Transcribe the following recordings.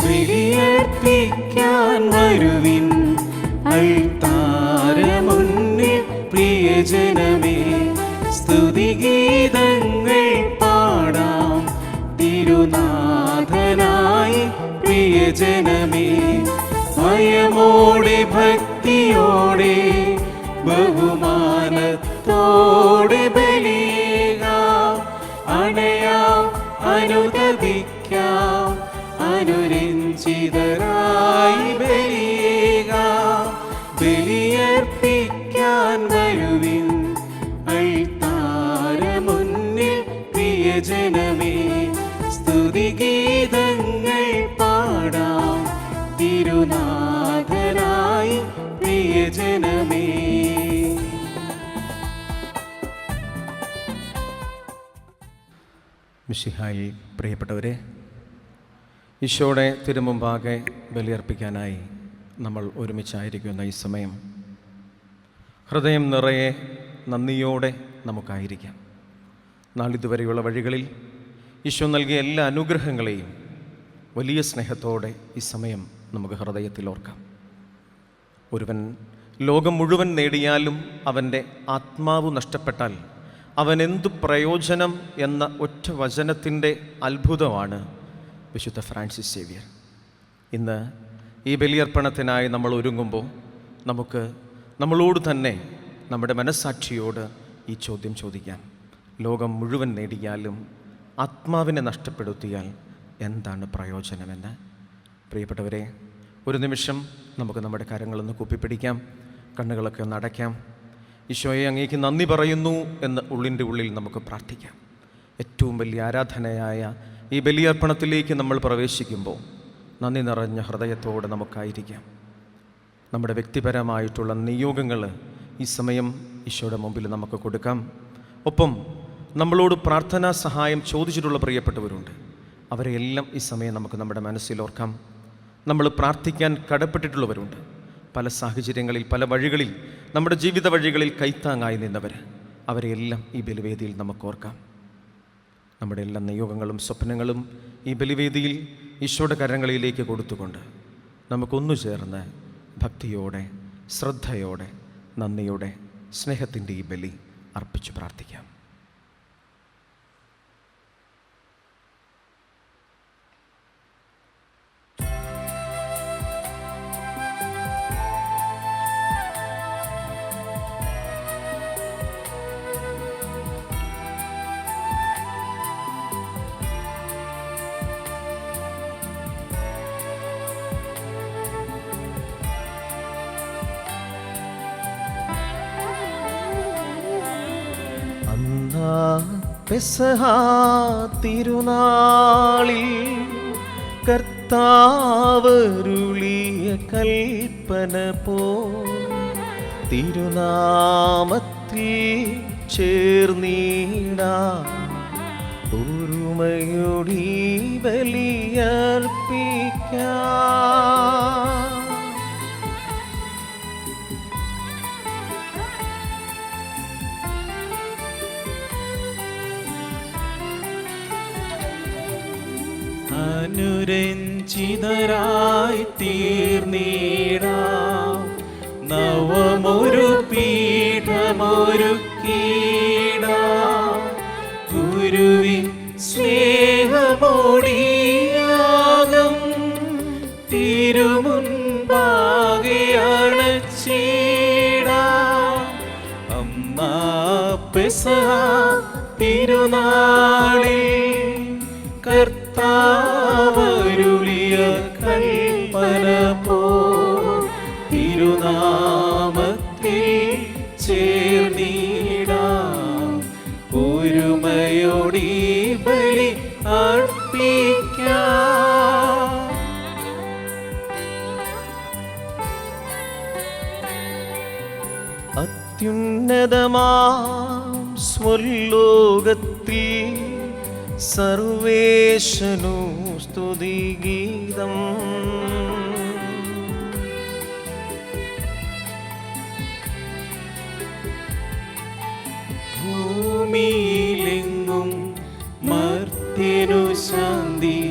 ബലിയർപ്പിക്കാൻ വരുവിൻ അൾത്താരമുന്നിൽ പ്രിയജനമേ. സ്തുതിഗീതങ്ങൾ പാടാം തിരുനാഥനായി പ്രിയജനമേ. ഭയമോടെ ഭക്തിയോടെ ബഹുമാനത്തോടെ ബലിയേകാം. അണയാം അനുദപിക്കാം അനുരഞ്ജിതരായി ബലിയേകാം. ബലിയർപ്പിക്കാൻ വരുവിൻ അൾത്താരമുന്നിൽ പ്രിയജനമേ. സ്തുതിഗീതങ്ങൾ പാടാം തിരുനാഥനായി പ്രിയജനമേ. മിശിഹായിൽ പ്രിയപ്പെട്ടവരെ, ഈശോയുടെ തിരുമുമ്പാകെ ബലിയർപ്പിക്കാനായി നമ്മൾ ഒരുമിച്ചായിരിക്കുന്ന ഈ സമയം ഹൃദയം നിറയെ നന്ദിയോടെ നമുക്കായിരിക്കാം. നാളിതുവരെയുള്ള വഴികളിൽ ഈശോ നൽകിയ എല്ലാ അനുഗ്രഹങ്ങളെയും വലിയ സ്നേഹത്തോടെ ഈ സമയം നമുക്ക് ഹൃദയത്തിൽ ഓർക്കാം. ഒരുവൻ ലോകം മുഴുവൻ നേടിയാലും അവൻ്റെ ആത്മാവ് നഷ്ടപ്പെട്ടാൽ അവൻ എന്തു പ്രയോജനം എന്ന ഒറ്റ വചനത്തിൻ്റെ അത്ഭുതമാണ് വിശുദ്ധ ഫ്രാൻസിസ് സേവ്യർ. ഇന്ന് ഈ ബലിയർപ്പണത്തിനായി നമ്മൾ ഒരുങ്ങുമ്പോൾ നമുക്ക് നമ്മളോട് തന്നെ നമ്മുടെ മനസ്സാക്ഷിയോട് ഈ ചോദ്യം ചോദിക്കാം: ലോകം മുഴുവൻ നേടിയാലും ആത്മാവിനെ നഷ്ടപ്പെടുത്തിയാൽ എന്താണ് പ്രയോജനമെന്ന്? പ്രിയപ്പെട്ടവരെ, ഒരു നിമിഷം നമുക്ക് നമ്മുടെ കരങ്ങളൊന്ന് കൂപ്പിപ്പിടിക്കാം, കണ്ണുകളൊക്കെ ഒന്ന് അടയ്ക്കാം. ഈശോയെ, അങ്ങേക്ക് നന്ദി പറയുന്നു എന്ന് ഉള്ളിൻ്റെ ഉള്ളിൽ നമുക്ക് പ്രാർത്ഥിക്കാം. ഏറ്റവും വലിയ ആരാധനയായ ഈ ബലിയർപ്പണത്തിലേക്ക് നമ്മൾ പ്രവേശിക്കുമ്പോൾ നന്ദി നിറഞ്ഞ ഹൃദയത്തോടെ നമുക്കായിരിക്കാം. നമ്മുടെ വ്യക്തിപരമായിട്ടുള്ള നിയോഗങ്ങൾ ഈ സമയം ഈശോയുടെ മുമ്പിൽ നമുക്ക് കൊടുക്കാം. ഒപ്പം നമ്മളോട് പ്രാർത്ഥനാ സഹായം ചോദിച്ചിട്ടുള്ള പ്രിയപ്പെട്ടവരുണ്ട്. അവരെയെല്ലാം ഈ സമയം നമുക്ക് നമ്മുടെ മനസ്സിലോർക്കാം. നമ്മൾ പ്രാർത്ഥിക്കാൻ കടപ്പെട്ടിട്ടുള്ളവരുണ്ട്. പല സാഹചര്യങ്ങളിൽ, പല വഴികളിൽ, നമ്മുടെ ജീവിത വഴികളിൽ കൈത്താങ്ങായി നിന്നവർ, അവരെയെല്ലാം ഈ ബലിവേദിയിൽ നമുക്ക് ഓർക്കാം. നമ്മുടെ എല്ലാ നിയോഗങ്ങളും സ്വപ്നങ്ങളും ഈ ബലിവേദിയിൽ ഈശോയുടെ കരങ്ങളിലേക്ക് കൊടുത്തുകൊണ്ട് നമുക്കൊന്നു ചേർന്ന് ഭക്തിയോടെ, ശ്രദ്ധയോടെ, നന്ദിയോടെ, സ്നേഹത്തിൻ്റെ ഈ ബലി അർപ്പിച്ച് പ്രാർത്ഥിക്കാം. പെസഹ തിരുനാളിൽ കർത്താവരുളിയ കൽപ്പന പോ തിരുനാമത്തിൽ ചേർന്നിടാം. ഒരുമയോടി ബലിയർപ്പിക്കാം. അനുരഞ്ജിതരായി തീർന്നിടാം. നവമൊരു പീഠമൊരുക്കിടാം. ഗുരുവിൻ സ്നേഹമോടിയാകം തിരുമുൻപാകെ അണച്ചിടാം. അമ്മ പെസഹ തിരുനാളിൽ കർത്താവരുളിയ കൽപ്പന പോ തിരുനാമത്തിൽ ചേർന്നിടാം. ഒരുമയോടി ബലി അർപ്പിക്കാം. അത്യുന്നതമാം സ്വലോകത്തിൽ സർവേശനു സ്തുതിഗീതം. ഭൂമിയിലെങ്ങും മർത്യനു ശാന്തി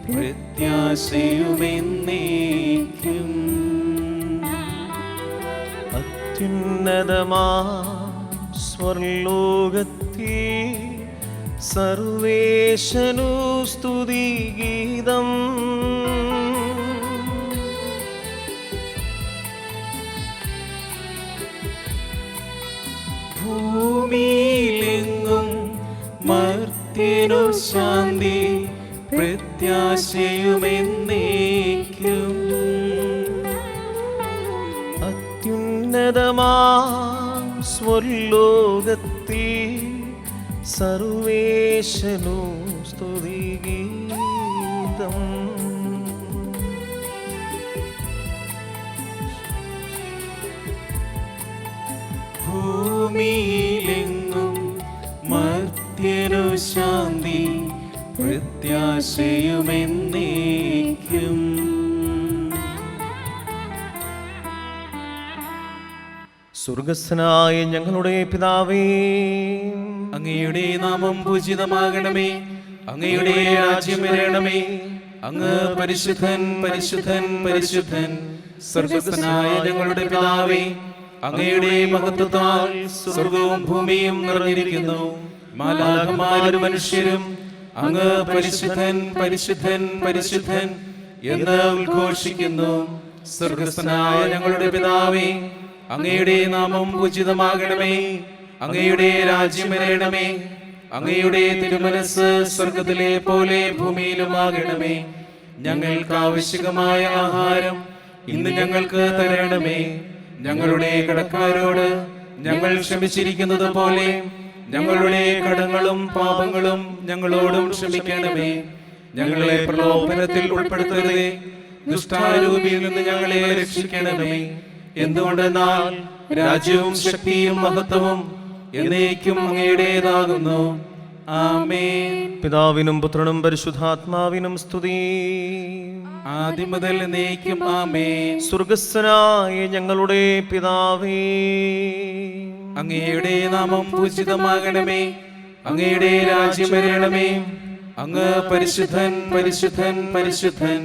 പ്രത്യാശ പ്രത്യാശയുമെന്നേക്കും. അത്യുന്നതമാ സ്വർലോകത്തിൽ സർവേശനു സ്തുതിഗീതം. ഭൂമിയിലെങ്ങും മർത്യനു ശാന്തി പ്രത്യാശയുമെന്നേക്കും. അത്യുന്നതമാ സ്വർലോകത്തിൽ സർവേശനു സ്തുതിഗീതം. ഭൂമിയിലെങ്ങും മർത്യനു ശാന്തി പ്രത്യാശയുമെന്നേക്കും. സ്വർഗസ്ഥനായ ഞങ്ങളുടെ പിതാവേ, അങ്ങയുടെ നാമം പൂജിതമാകണമേ. അങ്ങയുടെ രാജ്യം വരണമേ. അങ്ങ് പരിശുദ്ധൻ പരിശുദ്ധൻ പരിശുദ്ധൻ. സ്വർഗസ്ഥനായ ഞങ്ങളുടെ പിതാവേ, അങ്ങയുടെ മഹത്വത്താൽ സ്വർഗവും ഭൂമിയും നിറഞ്ഞിരിക്കുന്നു. മാലാഖമാരും മനുഷ്യരും അങ്ങ് പരിശുദ്ധൻ പരിശുദ്ധൻ പരിശുദ്ധൻ എന്ന് ഉദ്ഘോഷിക്കുന്നു. സ്വർഗസ്ഥനായ ഞങ്ങളുടെ പിതാവേ, അങ്ങയുടെ നാമം പൂജിതമാകണമേ. അങ്ങയുടെ രാജ്യം വരണമേ. അങ്ങയുടെ തിരുമനസ് സ്വർഗത്തിലെ പോലെ ഭൂമിയിലുമാകണമേ. ഞങ്ങൾക്ക് ആവശ്യമായ ആഹാരം ഇന്ന് ഞങ്ങൾക്ക് തരണമേ. ഞങ്ങളുടെ കടക്കാരോട് ഞങ്ങൾ ക്ഷമിച്ചിരിക്കുന്നത് പോലെ ഞങ്ങളുടെ കടങ്ങളും പാപങ്ങളും ഞങ്ങളോടും ക്ഷമിക്കണമേ. ഞങ്ങളെ പ്രലോഭനത്തിൽ ഉൾപ്പെടുത്തരുതേ, ദുഷ്ടാരൂപിയിൽ നിന്ന് ഞങ്ങളെ രക്ഷിക്കണമേ. എന്തുകൊണ്ടെന്നാൽ രാജ്യവും ശക്തിയും മഹത്വവും എന്നേക്കും അങ്ങയുടേതാകുന്നു. ആമേൻ. പിതാവിനും പുത്രനും പരിശുദ്ധാത്മാവിനും സ്തുതി. ആദ്യം മുതൽ എന്നേക്കും ആമേൻ. സ്വർഗസ്ഥനായ ഞങ്ങളുടെ പിതാവേ, അങ്ങയുടെ നാമം പൂജിതമാകണമേ. അങ്ങയുടെ രാജ്യം വരണമേ. അങ്ങ് പരിശുദ്ധൻ പരിശുദ്ധൻ പരിശുദ്ധൻ.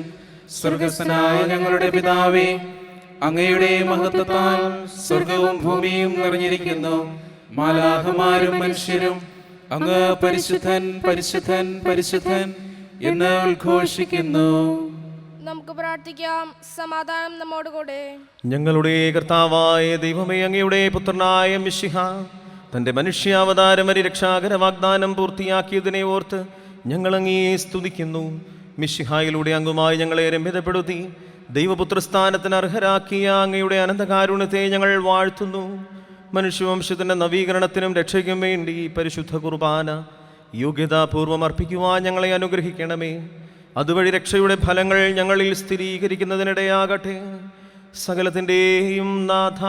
സ്വർഗസ്ഥനായ ഞങ്ങളുടെ പിതാവേ, അങ്ങയുടെ മഹത്വത്താൽ സ്വർഗവും ഭൂമിയും നിറഞ്ഞിരിക്കുന്നു. മാലാഖമാരും മനുഷ്യരും അങ്ങ് പരിശുദ്ധൻ പരിശുദ്ധൻ പരിശുദ്ധൻ എന്ന് ഉദ്ഘോഷിക്കുന്നു. നമുക്ക് പ്രാർത്ഥിക്കാം. സമാധാനം നമ്മോടുകൂടെ. ഞങ്ങളുടെ കർത്താവായ ദൈവമേ, അങ്ങയുടെ പുത്രനായ മിശിഹ തന്റെ മനുഷ്യാവതാരം വരെ രക്ഷാകര വാഗ്ദാനം പൂർത്തിയാക്കിയതിനെ ഓർത്ത് ഞങ്ങൾ അങ്ങയെ സ്തുതിക്കുന്നു. മിശിഹായിലൂടെ അങ്ങുമായി ഞങ്ങളെ രമ്യതപ്പെടുത്തി ദൈവപുത്രസ്ഥാനത്തിന് അർഹരാക്കിയ അങ്ങയുടെ അനന്തകാരുണ്യത്തെ ഞങ്ങൾ വാഴ്ത്തുന്നു. മനുഷ്യവംശത്തിൻ്റെ നവീകരണത്തിനും രക്ഷയ്ക്കും വേണ്ടി പരിശുദ്ധ കുർബാന യോഗ്യതാപൂർവം അർപ്പിക്കുവാൻ ഞങ്ങളെ അനുഗ്രഹിക്കണമേ. അതുവഴി രക്ഷയുടെ ഫലങ്ങൾ ഞങ്ങളിൽ സ്ഥിരീകരിക്കുന്നതിനിടയാകട്ടെ. സകലത്തിൻ്റെയും നാഥ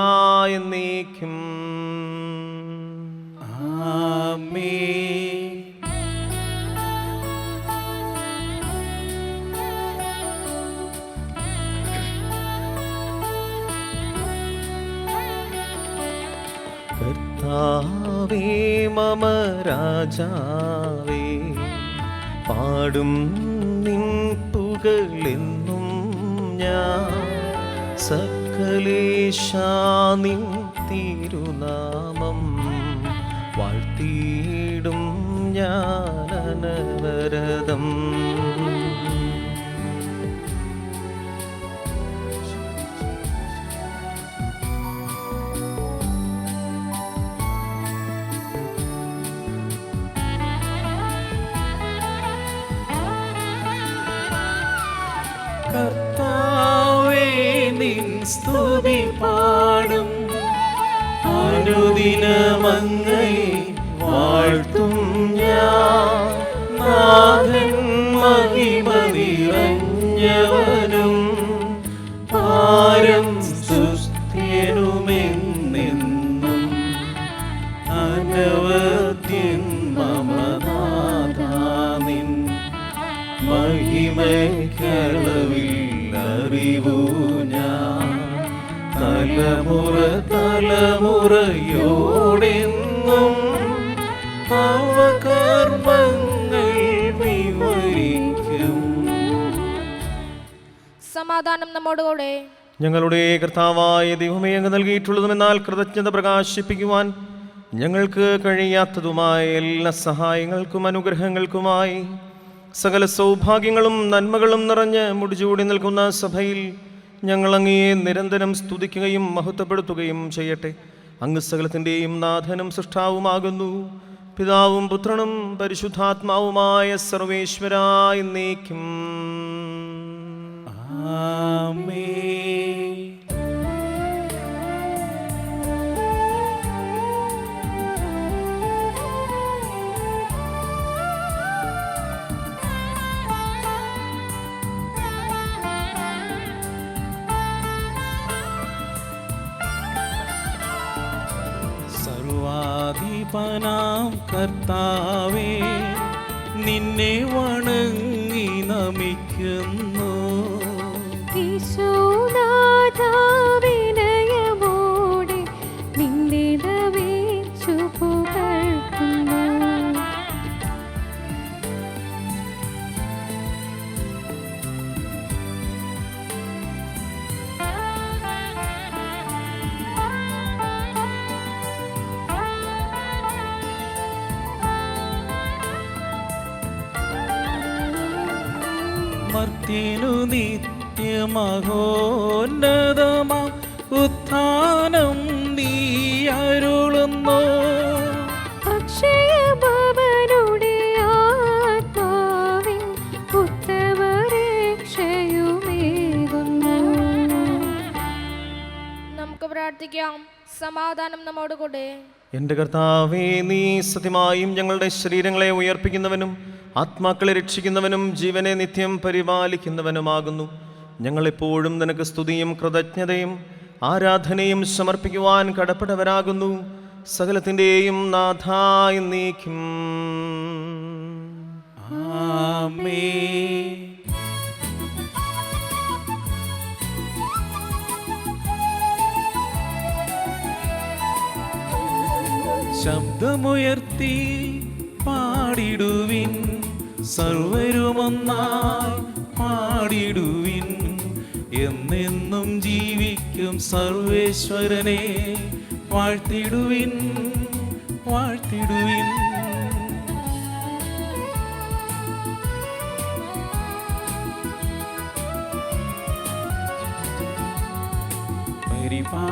എന്നേക്കും ആമേൻ. കർത്താവേ മമ രാജാവേ, പാടും നിൻ പുകളെന്നും ഞാൻ. സകലേശാ നിൻ തിരുനാമം വാഴ്ത്തിയിടും ഞാൻ അനവരതം. കർത്താവേ നിൻ സ്തുതി പാടും. അനുദിനമങ്ങയെ വാഴ്ത്തും ഞാൻ. നാഥൻ മഹിമ നിറഞ്ഞവനും പാരം സുസ്ഥിരനുമെന്നെന്നും. അനവദ്യൻ മമ നാഥാ നിൻ മഹിമയ്ക്കളവില്ലറിവു ഞാൻ. തലമുറ തലമുറയോടെന്നും അവ കർമ്മങ്ങൾ വിവരിക്കും. സമാധാനം നമ്മോടുകൂടെ. ഞങ്ങളുടെ കർത്താവായ ദൈവമേ, അങ്ങ് നൽകിയിട്ടുള്ളതുമെന്നാൽ കൃതജ്ഞത പ്രകാശിപ്പിക്കുവാൻ ഞങ്ങൾക്ക് കഴിയാത്തതുമായ എല്ലാ സഹായങ്ങൾക്കും അനുഗ്രഹങ്ങൾക്കുമായി സകല സൗഭാഗ്യങ്ങളും നന്മകളും നിറഞ്ഞ് മുടിചൂടി നിൽക്കുന്ന സഭയിൽ ഞങ്ങൾ അങ്ങയെ നിരന്തരം സ്തുതിക്കുകയും മഹത്വപ്പെടുത്തുകയും ചെയ്യട്ടെ. അങ്ങ് സകലത്തിൻ്റെയും നാഥനും സൃഷ്ടാവുമാകുന്നു. പിതാവും പുത്രനും പരിശുദ്ധാത്മാവുമായ സർവേശ്വരായി എന്നേക്കും. ആമേൻ. സർവാധിപനാം കർത്താവേ, നിന്നെ വണങ്ങി നമിക്കുന്നു. ഈശോനാഥാവിനയമോടെ നിന്നെ നമിച്ചു പുകഴ്ത്തുന്നു. മർത്യനു നിത്യമഹോന്നതമാം ഉത്ഥാനം നീ അരുളുന്നു. അക്ഷയഭവനുടെ ആത്മാവിൻ ഉത്തമരക്ഷയുമേകുന്നു. നമുക്ക് പ്രാർത്ഥിക്കാം. സമാധാനം നമ്മോടുകൂടെ. എൻ്റെ കർത്താവേ, നീ സത്യമായും ഞങ്ങളുടെ ശരീരങ്ങളെ ഉയർപ്പിക്കുന്നവനും ആത്മാക്കളെ രക്ഷിക്കുന്നവനും ജീവനെ നിത്യം പരിപാലിക്കുന്നവനുമാകുന്നു. ഞങ്ങളെപ്പോഴും നിനക്ക് സ്തുതിയും കൃതജ്ഞതയും ആരാധനയും സമർപ്പിക്കുവാൻ കടപ്പെട്ടവരാകുന്നു. സകലത്തിൻ്റെയും നാഥായ എന്നേക്കും. ആമേൻ. ശബ്ദമുയർത്തി പാടിടുവിൻ, സർവരുമൊന്നായി പാടിടുവിൻ. എന്നെന്നും ജീവിക്കും സർവേശ്വരനെ വാഴ്ത്തിടുവിൻ, വാഴ്ത്തിടുവിൻ.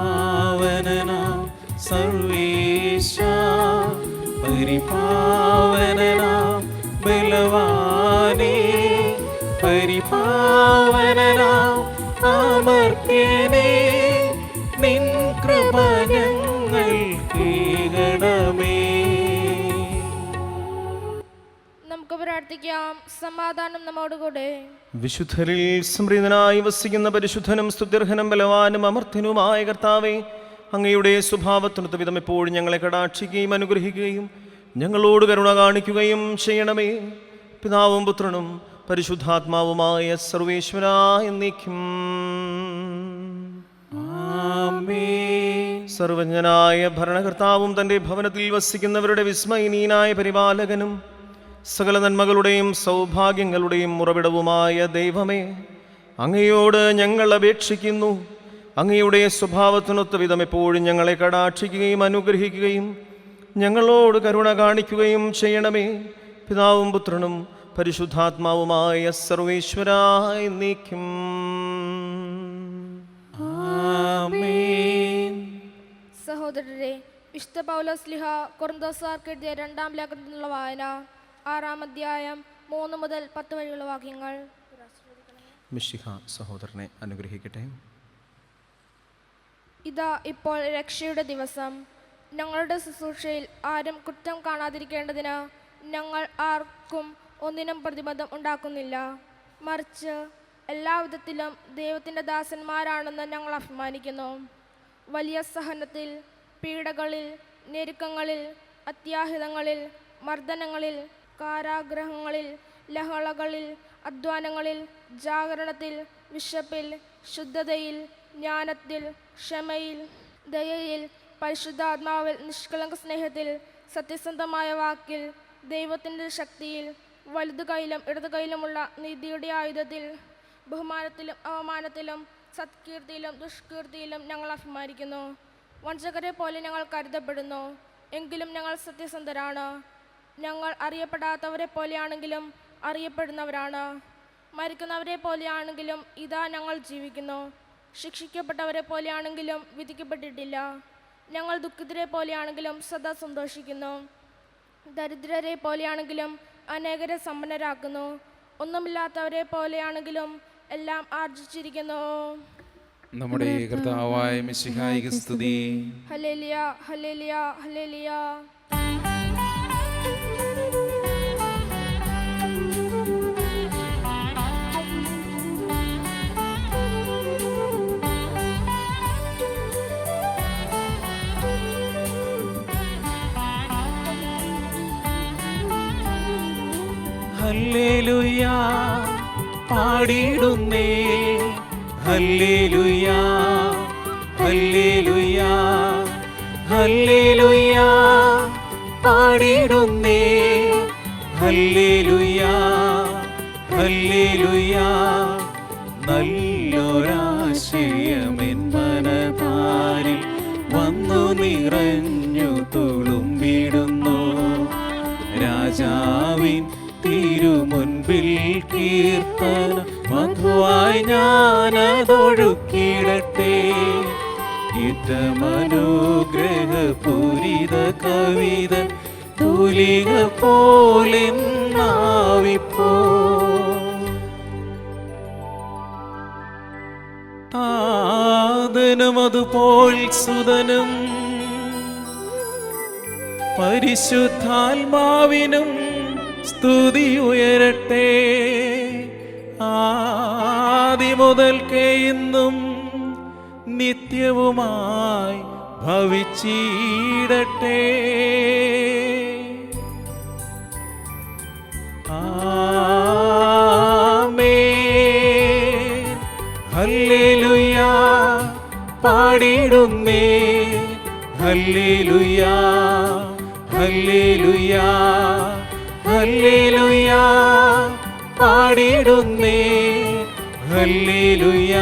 പരിപാവനനാം സർവേശ, പരിപാവനനാം ബലവാനേ, പരിപാവനനാം അമർത്യനേ, നിൻ കൃപ ഞങ്ങൾ കേൾക്കണമേ. നമുക്ക് പ്രാർത്ഥിക്കാം. സമാധാനം നമ്മോടുകൂടെ. വിശുദ്ധരിൽ സംപ്രീതനായി വസിക്കുന്ന പരിശുദ്ധനും സ്തുത്യർഹനും ബലവാനും അമർത്യനുമായ കർത്താവേ, അങ്ങയുടെ സ്വഭാവത്തിനൊത്ത വിധം എപ്പോഴും ഞങ്ങളെ കടാക്ഷിക്കുകയും അനുഗ്രഹിക്കുകയും ഞങ്ങളോട് കരുണ കാണിക്കുകയും ചെയ്യണമേ. പിതാവും പുത്രനും പരിശുദ്ധാത്മാവുമായ സർവേശ്വരായ എന്നേക്കും. ആമേൻ. സർവജ്ഞനായ ഭരണകർത്താവും തൻ്റെ ഭവനത്തിൽ വസിക്കുന്നവരുടെ വിസ്മയനീയനായ പരിപാലകനും സകല നന്മകളുടെയും സൗഭാഗ്യങ്ങളുടെയും ഉറവിടവുമായ ദൈവമേ, അങ്ങയോട് ഞങ്ങൾ അപേക്ഷിക്കുന്നു. അങ്ങയുടെ സ്വഭാവത്തിനൊത്ത വിധം എപ്പോഴും ഞങ്ങളെ കടാക്ഷിക്കുകയും അനുഗ്രഹിക്കുകയും ഞങ്ങളോട് കരുണ കാണിക്കുകയും ചെയ്യണമേ. പിതാവും പുത്രനും പരിശുദ്ധാത്മാവുമായ സർവേശ്വരായ എന്നേക്കും. ആമേൻ. സഹോദരരെ, വിശുദ്ധ പൗലോസ്ലീഹ കൊരിന്ത്യക്കാർക്ക് എഴുതിയ 2-ാം ലേഖനത്തിൽ നിന്നുള്ള വായന 6-ാം അധ്യായം 3 മുതൽ 10 വരെയുള്ള വാക്യങ്ങൾ. മിശിഹ സഹോദരനെ അനുഗ്രഹിക്കട്ടെ. ഇതാ ഇപ്പോൾ രക്ഷയുടെ ദിവസം. ഞങ്ങളുടെ ശുശ്രൂഷയിൽ ആരും കുറ്റം കാണാതിരിക്കേണ്ടതിന് ഞങ്ങൾ ആർക്കും ഒന്നിനും പ്രതിബന്ധം ഉണ്ടാക്കുന്നില്ല. മറിച്ച് എല്ലാവിധത്തിലും ദൈവത്തിൻ്റെ ദാസന്മാരാണെന്ന് ഞങ്ങൾ അഭിമാനിക്കുന്നു. വലിയ സഹനത്തിൽ, പീഡകളിൽ, ഞെരുക്കങ്ങളിൽ, അത്യാഹിതങ്ങളിൽ, മർദ്ദനങ്ങളിൽ, കാരാഗ്രഹങ്ങളിൽ, ലഹളകളിൽ, അധ്വാനങ്ങളിൽ, ജാഗരണത്തിൽ, വിശപ്പിൽ, ശുദ്ധതയിൽ, ജ്ഞാനത്തിൽ, ക്ഷമയിൽ, ദയയിൽ, പരിശുദ്ധാത്മാവിൽ, നിഷ്കളങ്ക സ്നേഹത്തിൽ, സത്യസന്ധമായ വാക്കിൽ, ദൈവത്തിൻ്റെ ശക്തിയിൽ, വലതു കൈയിലും ഇടതു കൈയിലുമുള്ള നീതിയുടെ ആയുധത്തിൽ, ബഹുമാനത്തിലും അവമാനത്തിലും സത്കീർത്തിയിലും ദുഷ്കീർത്തിയിലും ഞങ്ങൾ അഭിമാനിക്കുന്നു. വഞ്ചകരെ പോലെ ഞങ്ങൾ കരുതപ്പെടുന്നു, എങ്കിലും ഞങ്ങൾ സത്യസന്ധരാണ്. ഞങ്ങൾ അറിയപ്പെടാത്തവരെ പോലെയാണെങ്കിലും അറിയപ്പെടുന്നവരാണ്. മരിക്കുന്നവരെ പോലെയാണെങ്കിലും ഇതാ ഞങ്ങൾ ജീവിക്കുന്നു. ശിക്ഷിക്കപ്പെട്ടവരെ പോലെയാണെങ്കിലും വിധിക്കപ്പെട്ടിട്ടില്ല. ഞങ്ങൾ ദുഃഖിതരെ പോലെയാണെങ്കിലും സദാ സന്തോഷിക്കുന്നു. ദരിദ്രരെ പോലെയാണെങ്കിലും അനേകരെ സമ്പന്നരാക്കുന്നു. ഒന്നുമില്ലാത്തവരെ പോലെയാണെങ്കിലും എല്ലാം ആർജിച്ചിരിക്കുന്നു. നമ്മുടെ കർത്താവായ മിശിഹായിക്ക് സ്തുതി. ഹല്ലേലൂയ, ഹല്ലേലൂയ, ഹല്ലേലൂയ. ഹല്ലേലൂയ പാടിടുന്നേ, ഹല്ലേലൂയ, ഹല്ലേലൂയ, ഹല്ലേലൂയ പാടിടുന്നേ, ഹല്ലേലൂയ, ഹല്ലേലൂയ. നല്ലൊരാശയമെൻ മനതാരിൽ വന്നു നിറഞ്ഞു തുളുമ്പിടുന്നു. രാജാവിൻ തിരുമുൻപിൽ കീർത്തന മധുവായി ഞാനതൊഴുക്കിടട്ടെ. ഏറ്റമനുഗ്രഹപൂരിത കവിത തൂലിക പോലെ നാവിപ്പോ. താതനും അതുപോൽ സുതനും പരിശുദ്ധാത്മാവിനും സ്തുതി ഉയരട്ടെ. ആദിമുതൽക്കേ ഇന്നും നിത്യവുമായി ഭവിച്ചിടട്ടെ. ആമേൻ. ഹല്ലേലൂയ പാടിടുന്നേ, ഹല്ലേലൂയ, ഹല്ലേലൂയ, ഹല്ലേലൂയ പാടിടുന്നേ, ഹല്ലേലൂയ,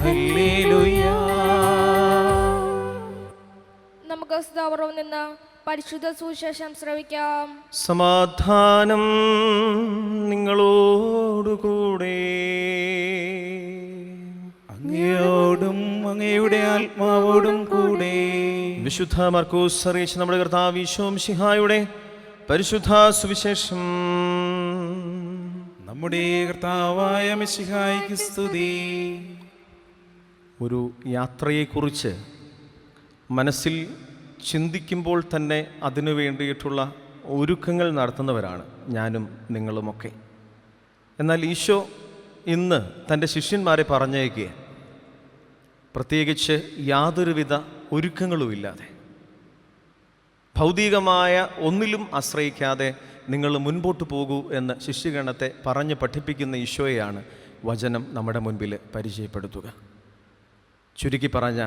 ഹല്ലേലൂയ. നമുക്ക് സ്തോത്രവും നിന്ന് പരിശുദ്ധ സുവിശേഷം ശ്രവിക്കാം. സമാധാനം നിങ്ങളോടുകൂടെ. അങ്ങയോടും അങ്ങയുടെ ആത്മാവോടും കൂടെ. വിശുദ്ധ മർക്കോസ് അറിയിച്ച നമ്മുടെ കർത്താവ് ഈശോ മിശിഹായുടെ പരിശുദ്ധ സുവിശേഷം. നമ്മുടെ കർത്താവായ മിശിഹായിക്ക് സ്തുതി. ഒരു യാത്രയെക്കുറിച്ച് മനസ്സിൽ ചിന്തിക്കുമ്പോൾ തന്നെ അതിനു വേണ്ടിയിട്ടുള്ള ഒരുക്കങ്ങൾ നടത്തുന്നവരാണ് ഞാനും നിങ്ങളുമൊക്കെ. എന്നാൽ ഈശോ ഇന്ന് തൻ്റെ ശിഷ്യന്മാരെ പറഞ്ഞയക്കുക, പ്രത്യേകിച്ച് യാതൊരുവിധ ഒരുക്കങ്ങളുമില്ലാതെ, ഭൗതികമായ ഒന്നിലും ആശ്രയിക്കാതെ നിങ്ങൾ മുൻപോട്ട് പോകൂ എന്ന് ശിഷ്യഗണത്തെ പറഞ്ഞ് പഠിപ്പിക്കുന്ന ഈശോയെയാണ് വചനം നമ്മുടെ മുൻപിൽ പരിചയപ്പെടുത്തുക. ചുരുക്കി പറഞ്ഞ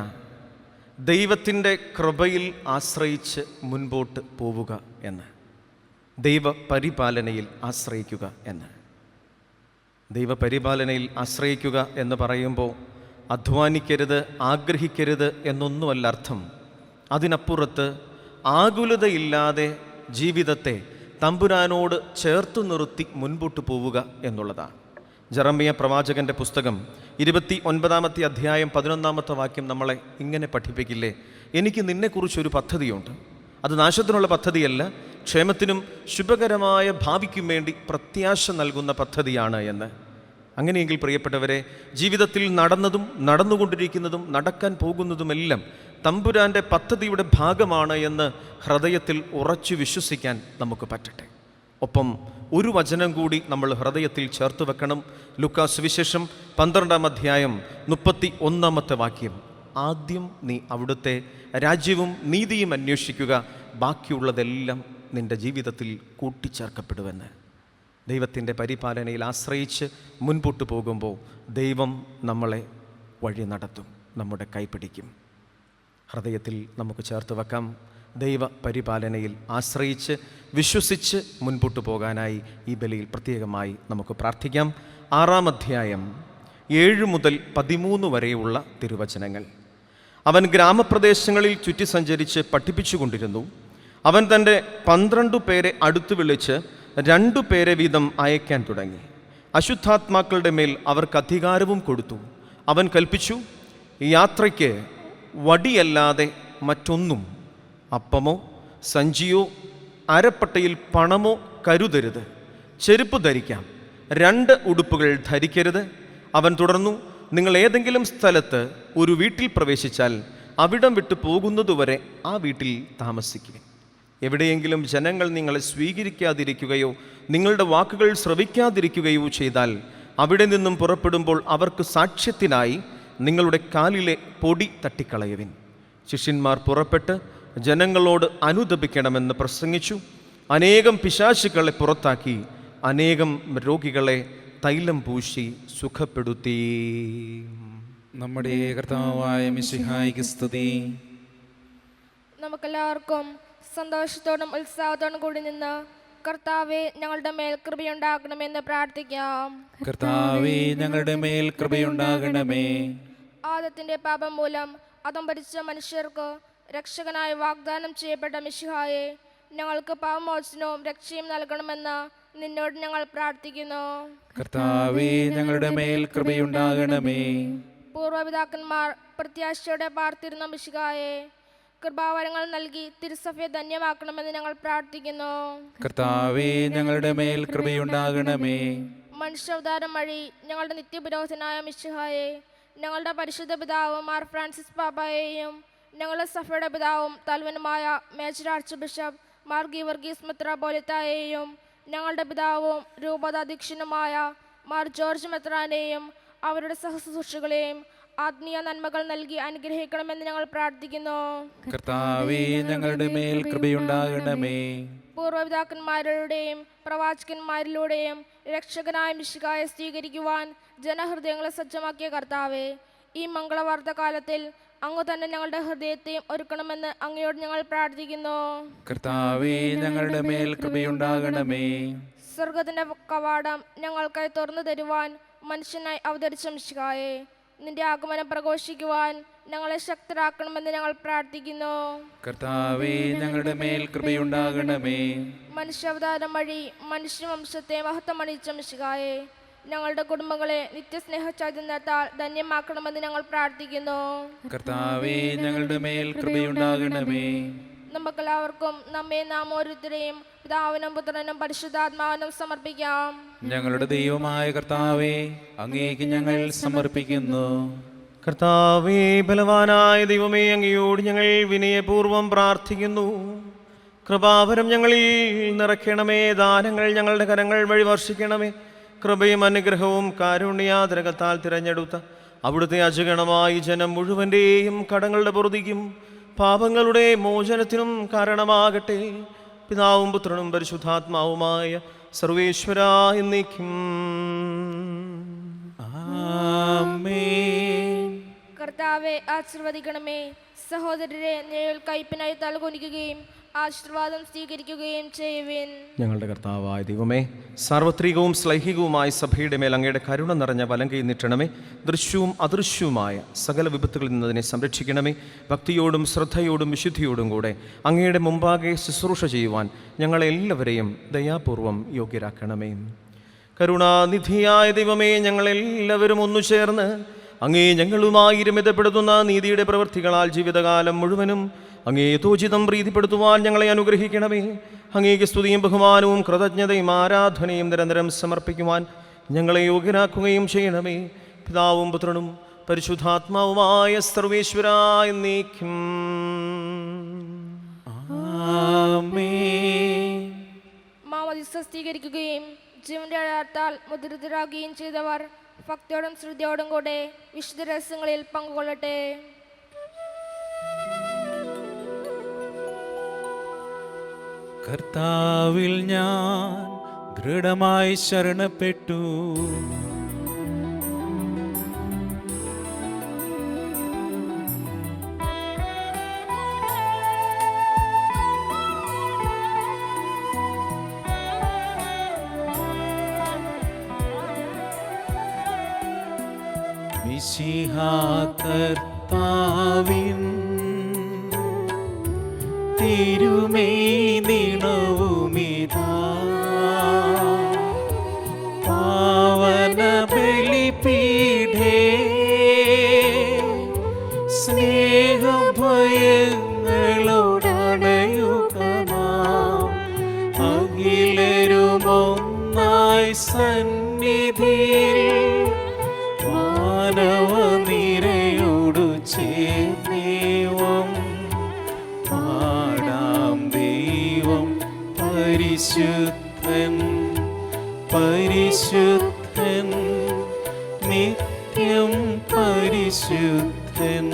ദൈവത്തിൻ്റെ കൃപയിൽ ആശ്രയിച്ച് മുൻപോട്ട് പോവുക എന്ന്, ദൈവപരിപാലനയിൽ ആശ്രയിക്കുക എന്ന്. ദൈവപരിപാലനയിൽ ആശ്രയിക്കുക എന്ന് പറയുമ്പോൾ അധ്വാനിക്കരുത്, ആഗ്രഹിക്കരുത് എന്നൊന്നുമല്ല അർത്ഥം. അതിനപ്പുറത്ത് ആകുലതയില്ലാതെ ജീവിതത്തെ തമ്പുരാനോട് ചേർത്തു നിർത്തി മുൻപോട്ട് പോവുക എന്നുള്ളതാണ്. ജെറമ്യ പ്രവാചകൻ്റെ പുസ്തകം 29-ാമത്തെ അധ്യായം 11-ാമത്തെ വാക്യം നമ്മളെ ഇങ്ങനെ പഠിപ്പിക്കില്ലേ? എനിക്ക് നിന്നെക്കുറിച്ചൊരു പദ്ധതിയുണ്ട്, അത് നാശത്തിനുള്ള പദ്ധതിയല്ല, ക്ഷേമത്തിനും ശുഭകരമായ ഭാവിക്കും വേണ്ടി പ്രത്യാശ നൽകുന്ന പദ്ധതിയാണ് എന്ന്. അങ്ങനെയെങ്കിൽ പ്രിയപ്പെട്ടവരെ, ജീവിതത്തിൽ നടന്നതും നടന്നുകൊണ്ടിരിക്കുന്നതും നടക്കാൻ പോകുന്നതുമെല്ലാം തമ്പുരാൻ്റെ പദ്ധതിയുടെ ഭാഗമാണ് എന്ന് ഹൃദയത്തിൽ ഉറച്ചു വിശ്വസിക്കാൻ നമുക്ക് പറ്റട്ടെ. ഒപ്പം ഒരു വചനം കൂടി നമ്മൾ ഹൃദയത്തിൽ ചേർത്ത് വെക്കണം. ലൂക്കാ സുവിശേഷം 12-ാം അധ്യായം 31-ാമത്തെ വാക്യം. ആദ്യം നീ അവിടുത്തെ രാജ്യവും നീതിയും അന്വേഷിക്കുക, ബാക്കിയുള്ളതെല്ലാം നിൻ്റെ ജീവിതത്തിൽ കൂട്ടിച്ചേർക്കപ്പെടുമെന്ന്. ദൈവത്തിൻ്റെ പരിപാലനയിൽ ആശ്രയിച്ച് മുൻപോട്ട് പോകുമ്പോൾ ദൈവം നമ്മളെ വഴി നടത്തും, നമ്മുടെ കൈപിടിക്കും. ഹൃദയത്തിൽ നമുക്ക് ചേർത്ത് വെക്കാം. ദൈവ പരിപാലനയിൽ ആശ്രയിച്ച് വിശ്വസിച്ച് മുൻപോട്ട് പോകാനായി ഈ ബലിയിൽ പ്രത്യേകമായി നമുക്ക് പ്രാർത്ഥിക്കാം. 6-ാം അധ്യായം 7 മുതൽ 13 വരെയുള്ള തിരുവചനങ്ങൾ. അവൻ ഗ്രാമപ്രദേശങ്ങളിൽ ചുറ്റി സഞ്ചരിച്ച് പഠിപ്പിച്ചുകൊണ്ടിരുന്നു. അവൻ തൻ്റെ 12 പേരെ അടുത്തു വിളിച്ച് 2 പേരെ വീതം അയക്കാൻ തുടങ്ങി. അശുദ്ധാത്മാക്കളുടെ മേൽ അവർക്ക് അധികാരവും കൊടുത്തു. അവൻ കൽപ്പിച്ചു, യാത്രയ്ക്ക് വടിയല്ലാതെ മറ്റൊന്നും, അപ്പമോ സഞ്ചിയോ അരപ്പട്ടയിൽ പണമോ കരുതരുത്. ചെരുപ്പ് ധരിക്കാം, 2 ഉടുപ്പുകൾ ധരിക്കരുത്. അവൻ തുടർന്നു, നിങ്ങൾ ഏതെങ്കിലും സ്ഥലത്ത് ഒരു വീട്ടിൽ പ്രവേശിച്ചാൽ അവിടം വിട്ടു പോകുന്നതുവരെ ആ വീട്ടിൽ താമസിക്കുക. എവിടെയെങ്കിലും ജനങ്ങൾ നിങ്ങളെ സ്വീകരിക്കാതിരിക്കുകയോ നിങ്ങളുടെ വാക്കുകൾ ശ്രവിക്കാതിരിക്കുകയോ ചെയ്താൽ അവിടെ നിന്നും പുറപ്പെടുമ്പോൾ അവർക്ക് സാക്ഷ്യത്തിനായി നിങ്ങളുടെ കാലിലെ പൊടി തട്ടിക്കളയുവിൻ. ശിഷ്യന്മാർ പുറപ്പെട്ട് ജനങ്ങളോട് അനുതപിക്കണമെന്ന് പ്രസംഗിച്ചു. അനേകം പിശാചുക്കളെ പുറത്താക്കി അനേകം രോഗികളെ തൈലം പൂശി സുഖപ്പെടുത്തി. നമ്മുടെ കർത്താവായ മിശിഹായിക്ക് സ്തുതി. നമുക്കെല്ലാവർക്കും സന്തോഷത്തോടും ഉത്സാഹത്തോടും കൂടി നിന്ന് കർത്താവെ ഞങ്ങളുടെ മേൽ കൃപയുണ്ടാകണമെന്ന് പ്രാർത്ഥിക്കാം. കർത്താവേ, ഞങ്ങളുടെ മേൽ കൃപയുണ്ടാകണമേ. ആദത്തിന്റെ പാപം മൂലം അതം ഭരിച്ച മനുഷ്യർക്ക് രക്ഷകനായി വാഗ്ദാനം ചെയ്യപ്പെട്ട മിശിഹായെ, ഞങ്ങൾക്ക് പാപമോചനവും രക്ഷയും നൽകണമെന്ന് നിന്നോട് ഞങ്ങൾ പ്രാർത്ഥിക്കുന്നു. കർത്താവേ, ഞങ്ങളുടെ മേൽ കൃപയുണ്ടാകണമേ. പൂർവപിതാക്കന്മാർ പ്രത്യാശയോടെ പാർത്തിരുന്ന മിശിഹായെ, കൃപാവരങ്ങൾ നൽകി തിരുസഭയെ ധന്യമാക്കണമെന്ന് ഞങ്ങൾ പ്രാർത്ഥിക്കുന്നു. കർത്താവേ, ഞങ്ങളുടെ മേൽ കൃപയുണ്ടാകണമേ. മനുഷ്യാവതാരം വഴി ഞങ്ങളുടെ നിത്യപുരോഹിതനായ മിശിഹായെ, ഞങ്ങളുടെ പരിശുദ്ധ പിതാവും മാർ ഫ്രാൻസിസ് പാപ്പായെയും ഞങ്ങളുടെ സഭയുടെ പിതാവും തലവനുമായ major archbishop Mar Geevarghese മെത്രാപ്പോലീത്തായെയും ഞങ്ങളുടെ പിതാവും രൂപതാധ്യക്ഷനുമായ മാർ ജോർജ് മെത്രാനെയും അവരുടെ സഹശുശ്രൂഷകളെയും ആത്മീയ നന്മകൾ നൽകി അനുഗ്രഹിക്കണമെന്ന് ഞങ്ങൾ പ്രാർത്ഥിക്കുന്നു. കർത്താവേ, ഞങ്ങളുടെ മേൽ കൃപയുണ്ടാകണമേ. പൂർവപിതാക്കന്മാരുടെയും പ്രവാചകന്മാരിലൂടെയും രക്ഷകനായ മിശിഹായെ സ്വീകരിക്കുവാൻ ജനഹൃദയങ്ങളെ സജ്ജമാക്കിയ കർത്താവേ, ഈ മംഗളവാർത്ത കാലത്തിൽ അങ്ങ് തന്നെ ഞങ്ങളുടെ ഹൃദയത്തെയും ഒരുക്കണമെന്ന് അങ്ങയോട് ഞങ്ങൾ പ്രാർത്ഥിക്കുന്നു. കർത്താവേ, ഞങ്ങളുടെ മേൽ കൃപയുണ്ടാകണമേ. സ്വർഗത്തിന്റെ കവാടം ഞങ്ങൾക്കായി തുറന്നു തരുവാൻ മനുഷ്യനായി അവതരിച്ച മിശിഹായെ, നിന്റെ ആഗമനം പ്രഘോഷിക്കുവാൻ ഞങ്ങളെ ശക്തരാക്കണമെന്ന് ഞങ്ങൾ പ്രാർത്ഥിക്കുന്നു. കർത്താവേ, ഞങ്ങളുടെ മേൽ കൃപയുണ്ടാകണമേ. മനുഷ്യാവതാരം വഴി മനുഷ്യവംശത്തെ മഹത്വമണിയിച്ച മിശിഹായെ, ഞങ്ങളുടെ കുടുംബങ്ങളെ നിത്യസ്നേഹ ചൈതന്യത്താൽ ധന്യമാക്കണമെന്ന് ഞങ്ങൾ പ്രാർത്ഥിക്കുന്നു. കർത്താവേ, ഞങ്ങളുടെ മേൽ കൃപയുണ്ടാകണമേ. നമുക്കെല്ലാവർക്കും നമ്മെ നാം ഓരോരുത്തരെയും പിതാവിനും പുത്രനും പരിശുദ്ധാത്മാവിനും സമർപ്പിക്കാം. ഞങ്ങളുടെ ദൈവമായ കർത്താവേ, അങ്ങേക്ക് ഞങ്ങൾ സമർപ്പിക്കുന്നു. കർത്താവേ, ബലവാനായ ദൈവമേ, അങ്ങയോട് ഞങ്ങൾ വിനയപൂർവ്വം പ്രാർത്ഥിക്കുന്നു. കൃപാവരം ഞങ്ങളിൽ നിറയ്ക്കണമേ. ദാനങ്ങൾ ഞങ്ങളുടെ കരങ്ങൾ വഴി വർഷിക്കണമേ. കൃപയും അനുഗ്രഹവും കാരുണ്യാതിരകത്താൽ തിരഞ്ഞെടുത്ത അവിടുത്തെ അജഗണമായി ജനം മുഴുവൻ്റെയും കടങ്ങളുടെ പൊറുതിക്കും പാപങ്ങളുടെ മോചനത്തിനും കാരണമാകട്ടെ. പിതാവും പുത്രനും പരിശുദ്ധാത്മാവുമായ സർവേശ്വരാ എന്നേക്കും ആമേൻ. കർത്താവെ ആശീർവദിക്കണമേ. സഹോദരരെ, നേരിൽ കയ്പിനായി തലകുനിക്കുകയും ആശീർവാദം സ്വീകരിക്കുകയും ചെയ്യുവിൻ. ഞങ്ങളുടെ കർത്താവായ ദൈവമേ, സാർവത്രികവും ശ്ലൈഹികവുമായ സഭയുടെ മേൽ അങ്ങയുടെ കരുണ നിറഞ്ഞ വലം കൈ നീട്ടണമേ. ദൃശ്യവും അദൃശ്യവുമായ സകല വിപത്തുകളിൽ നിന്നതിനെ സംരക്ഷിക്കണമേ. ഭക്തിയോടും ശ്രദ്ധയോടും വിശുദ്ധിയോടും കൂടെ അങ്ങയുടെ മുമ്പാകെ ശുശ്രൂഷ ചെയ്യുവാൻ ഞങ്ങളെല്ലാവരെയും ദയാപൂർവം യോഗ്യരാക്കണമേ. കരുണാനിധിയായ ദൈവമേ, ഞങ്ങളെല്ലാവരും ഒന്നു ചേർന്ന് അങ്ങേ ഞങ്ങളുമായി രമിതപ്പെടുത്തുന്ന നീതിയുടെ പ്രവൃത്തികളാൽ ജീവിതകാലം മുഴുവനും അങ്ങേ യഥോചിതം പ്രീതിപ്പെടുത്തുവാൻ ഞങ്ങളെ അനുഗ്രഹിക്കണമേ. അങ്ങേക്ക് സ്തുതിയും ബഹുമാനവും കൃതജ്ഞതയും ആരാധനയും നിരന്തരം സമർപ്പിക്കുവാൻ ഞങ്ങളെ യോഗ്യരാക്കുകയും ചെയ്യണമേ. പിതാവും പുത്രനും പരിശുദ്ധാത്മാവുമായ സർവേശ്വരാ എന്നേക്കും ആമേൻ. മാമോദീസ സ്വീകരിക്കുകയും ജീവന്റെ അടയാളത്താൽ മുദ്രിതരാകുകയും ചെയ്തവർ ഭക്തിയോടും ശ്രുതിയോടും കൂടെ വിശുദ്ധ രഹസ്യങ്ങളിൽ പങ്കുകൊള്ളട്ടെ. കർത്താവിൽ ഞാൻ ദൃഢമായി ശരണപ്പെട്ടു. മിശിഹാ കർത്താവിൻ തിരുമേനി നിണവുമിതാ പാവന ബലിപീഠേ സ്നേഹഭയങ്ങളോടണയുക നാം അഖിലരുമൊന്നായി സന്നിധിയിൽ മാനവനിരയോടു ചേർന്നേവം പാടാം ദൈവം പരിശുദ്ധൻ പരിശുദ്ധൻ നിത്യം പരിശുദ്ധൻ.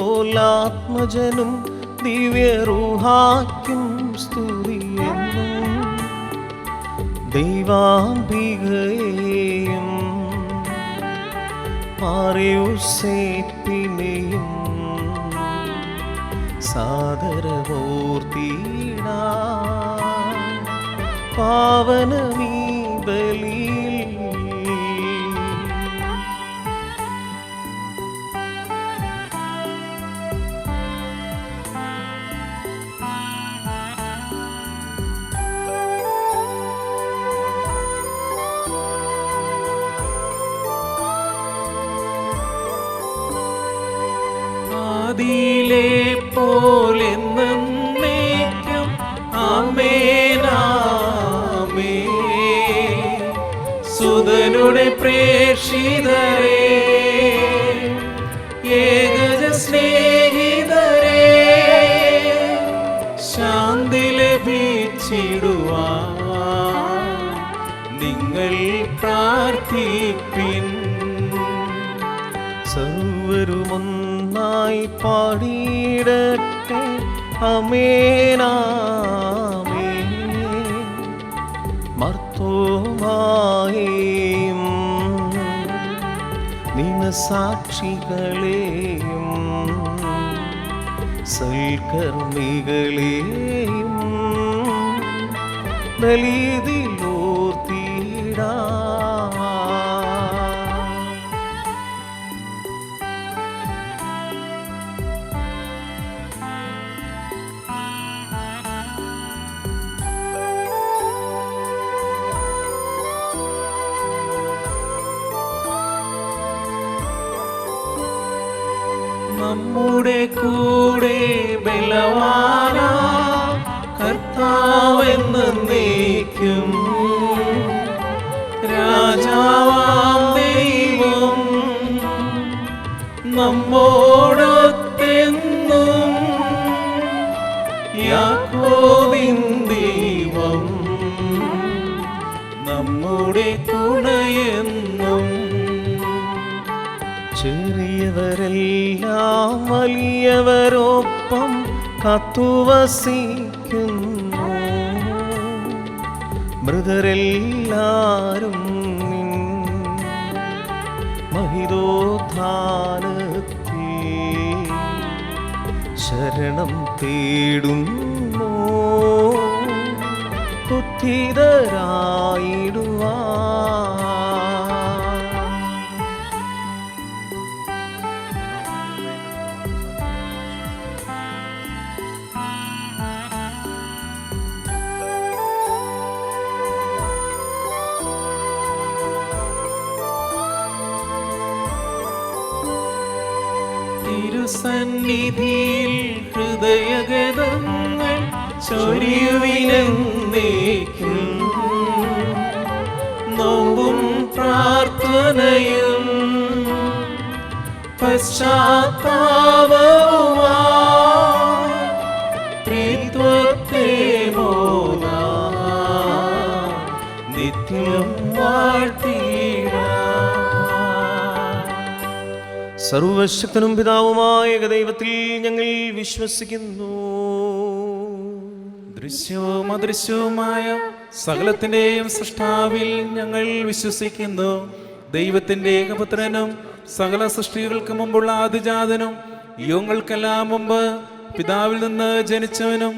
അതുപോലാത്മജനും ദിവ്യറൂഹായ്ക്കും സ്തുതിയെന്നും ദൈവാംബികയെയും മാറിയുസേപ്പിനെയും സാദരമൂർത്തിയിടാ പാവനമീ ബലിയിൽ. ആദിയിലെ പോലെന്നേക്കും ആമേനാമേൻ. സുതനുടെ പ്രേക്ഷിതരേ ഏകജ സ്നേഹിതരേ ശാന്തി ലഭിച്ചിടുവാൻ നിങ്ങൾ പ്രാർത്ഥിപ്പിൻ. സർവരുമൊന്നായി പാടിയിടട്ടെ ആമേനാമേൻ. മർത്തോമായേയും നിനസാക്ഷികളെയും സൽക്കർമ്മികളെയും ബലിയിലോർത്തിടാ. നമ്മുടെ കൂടെ ബലവാന കർത്താവെന്നേക്കും രാജാവാം ദൈവം നമ്മോടൊത്തെന്നും യാക്കോബിൻ ദൈവം നമ്മുടെ തുണയെന്നും. ചെറിയവരെല്ലാം വലിയവരൊപ്പം കാത്തുവസിക്കുന്നു. മൃതരെല്ലാരും നിൻ മഹിതോത്ഥാനത്തിൽ ശരണം തേടുന്നു. ഉത്ഥിതരായിടുവാൻ. തിരുസന്നിധിയിൽ ഹൃദയഗതങ്ങൾ ചൊരിയുവിനെന്നേക്കും നോമ്പും പ്രാർത്ഥനയും പശ്ചാത്താപവുമായി ത്രിത്വത്തെ മോദാം നിത്യം വാഴ്ത്തിടാം. സർവശക്തനും പിതാവുമായ ഏകദൈവത്തിൽ ഞങ്ങൾ വിശ്വസിക്കുന്നു. ദൃശ്യവും അദൃശ്യവുമായ സകലത്തിന്റെയും സൃഷ്ടാവിൽ ഞങ്ങൾ വിശ്വസിക്കുന്നു. ദൈവത്തിന്റെ ഏകപുത്രനും സകല സൃഷ്ടികൾക്ക് മുമ്പുള്ള ആദിജാതനും യുഗങ്ങൾക്കെല്ലാം മുമ്പ് പിതാവിൽ നിന്ന് ജനിച്ചവനും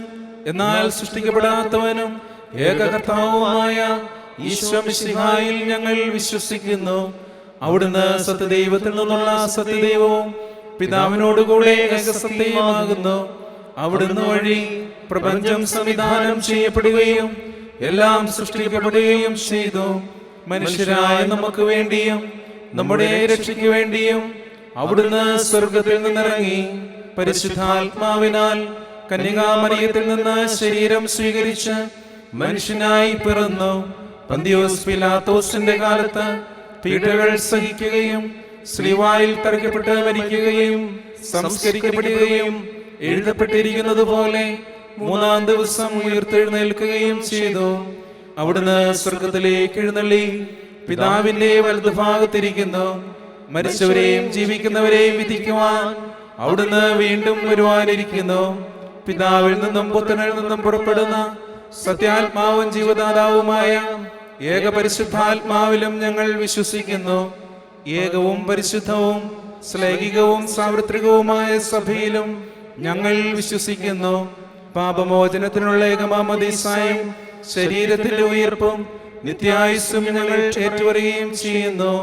എന്നാൽ സൃഷ്ടിക്കപ്പെടാത്തവനും ഏകകർത്താവുമായ ഈശോ മിശിഹായിൽ ഞങ്ങൾ വിശ്വസിക്കുന്നു. അവിടുന്ന് സത്യദൈവത്തിൽ നിന്നുള്ള സത്യദൈവവും പിതാവിനോടുകൂടെ ഏകസത്യമാകുന്നു. അവിടുന്ന് വഴി പ്രപഞ്ചം സംവിധാനം ചെയ്യപ്പെടുകയും എല്ലാം സൃഷ്ടിക്കപ്പെടുകയും ചെയ്തു. മനുഷ്യരായ നമുക്ക് വേണ്ടിയും നമ്മുടെ രക്ഷയ്ക്ക് വേണ്ടിയും അവിടുന്ന് സ്വർഗത്തിൽ നിന്നിറങ്ങി പരിശുദ്ധാത്മാവിനാൽ കന്യകാമറിയത്തിൽ നിന്ന് ശരീരം സ്വീകരിച്ച് മനുഷ്യനായി പിറന്നു. പന്തിയോസ് പിലാത്തോസിന്റെ കാലത്ത് പീഡകൾ സഹിക്കുകയും ശ്രീവായിൽ തറയ്ക്കപ്പെട്ട് മരിക്കുകയും സംസ്കരിക്കപ്പെടുകയും എഴുതപ്പെട്ടിരിക്കുന്നത് പോലെ മൂന്നാം ദിവസം ഉയർത്തെഴുന്നേൽക്കുകയും ചെയ്തു. അവിടുന്ന് സ്വർഗത്തിലേക്ക് എഴുന്നള്ളി പിതാവിന്റെ വലതുഭാഗത്തിരിക്കുന്നു. മരിച്ചവരെയും ജീവിക്കുന്നവരെയും വിധിക്കുവാൻ അവിടുന്ന് വീണ്ടും വരുവാനിരിക്കുന്നു. പിതാവിൽ നിന്നും പുത്രനിൽ നിന്നും പുറപ്പെടുന്ന സത്യാത്മാവും ജീവദാതാവുമായ ഏകപരിശുദ്ധാത്മാവിലും ഞങ്ങൾ വിശ്വസിക്കുന്നു. ഏകവും പരിശുദ്ധവും ശ്ലൈഹികവും സാർവത്രികവുമായ സഭയിലും ഞങ്ങൾ വിശ്വസിക്കുന്നു. പാപമോചനത്തിനുള്ള ഏകമാമോദീസായും ശരീരത്തിന്റെ ഉയർപ്പും നിത്യായുസ്സും ഞങ്ങൾ ഏറ്റുപറയുകയും ചെയ്യുന്നു.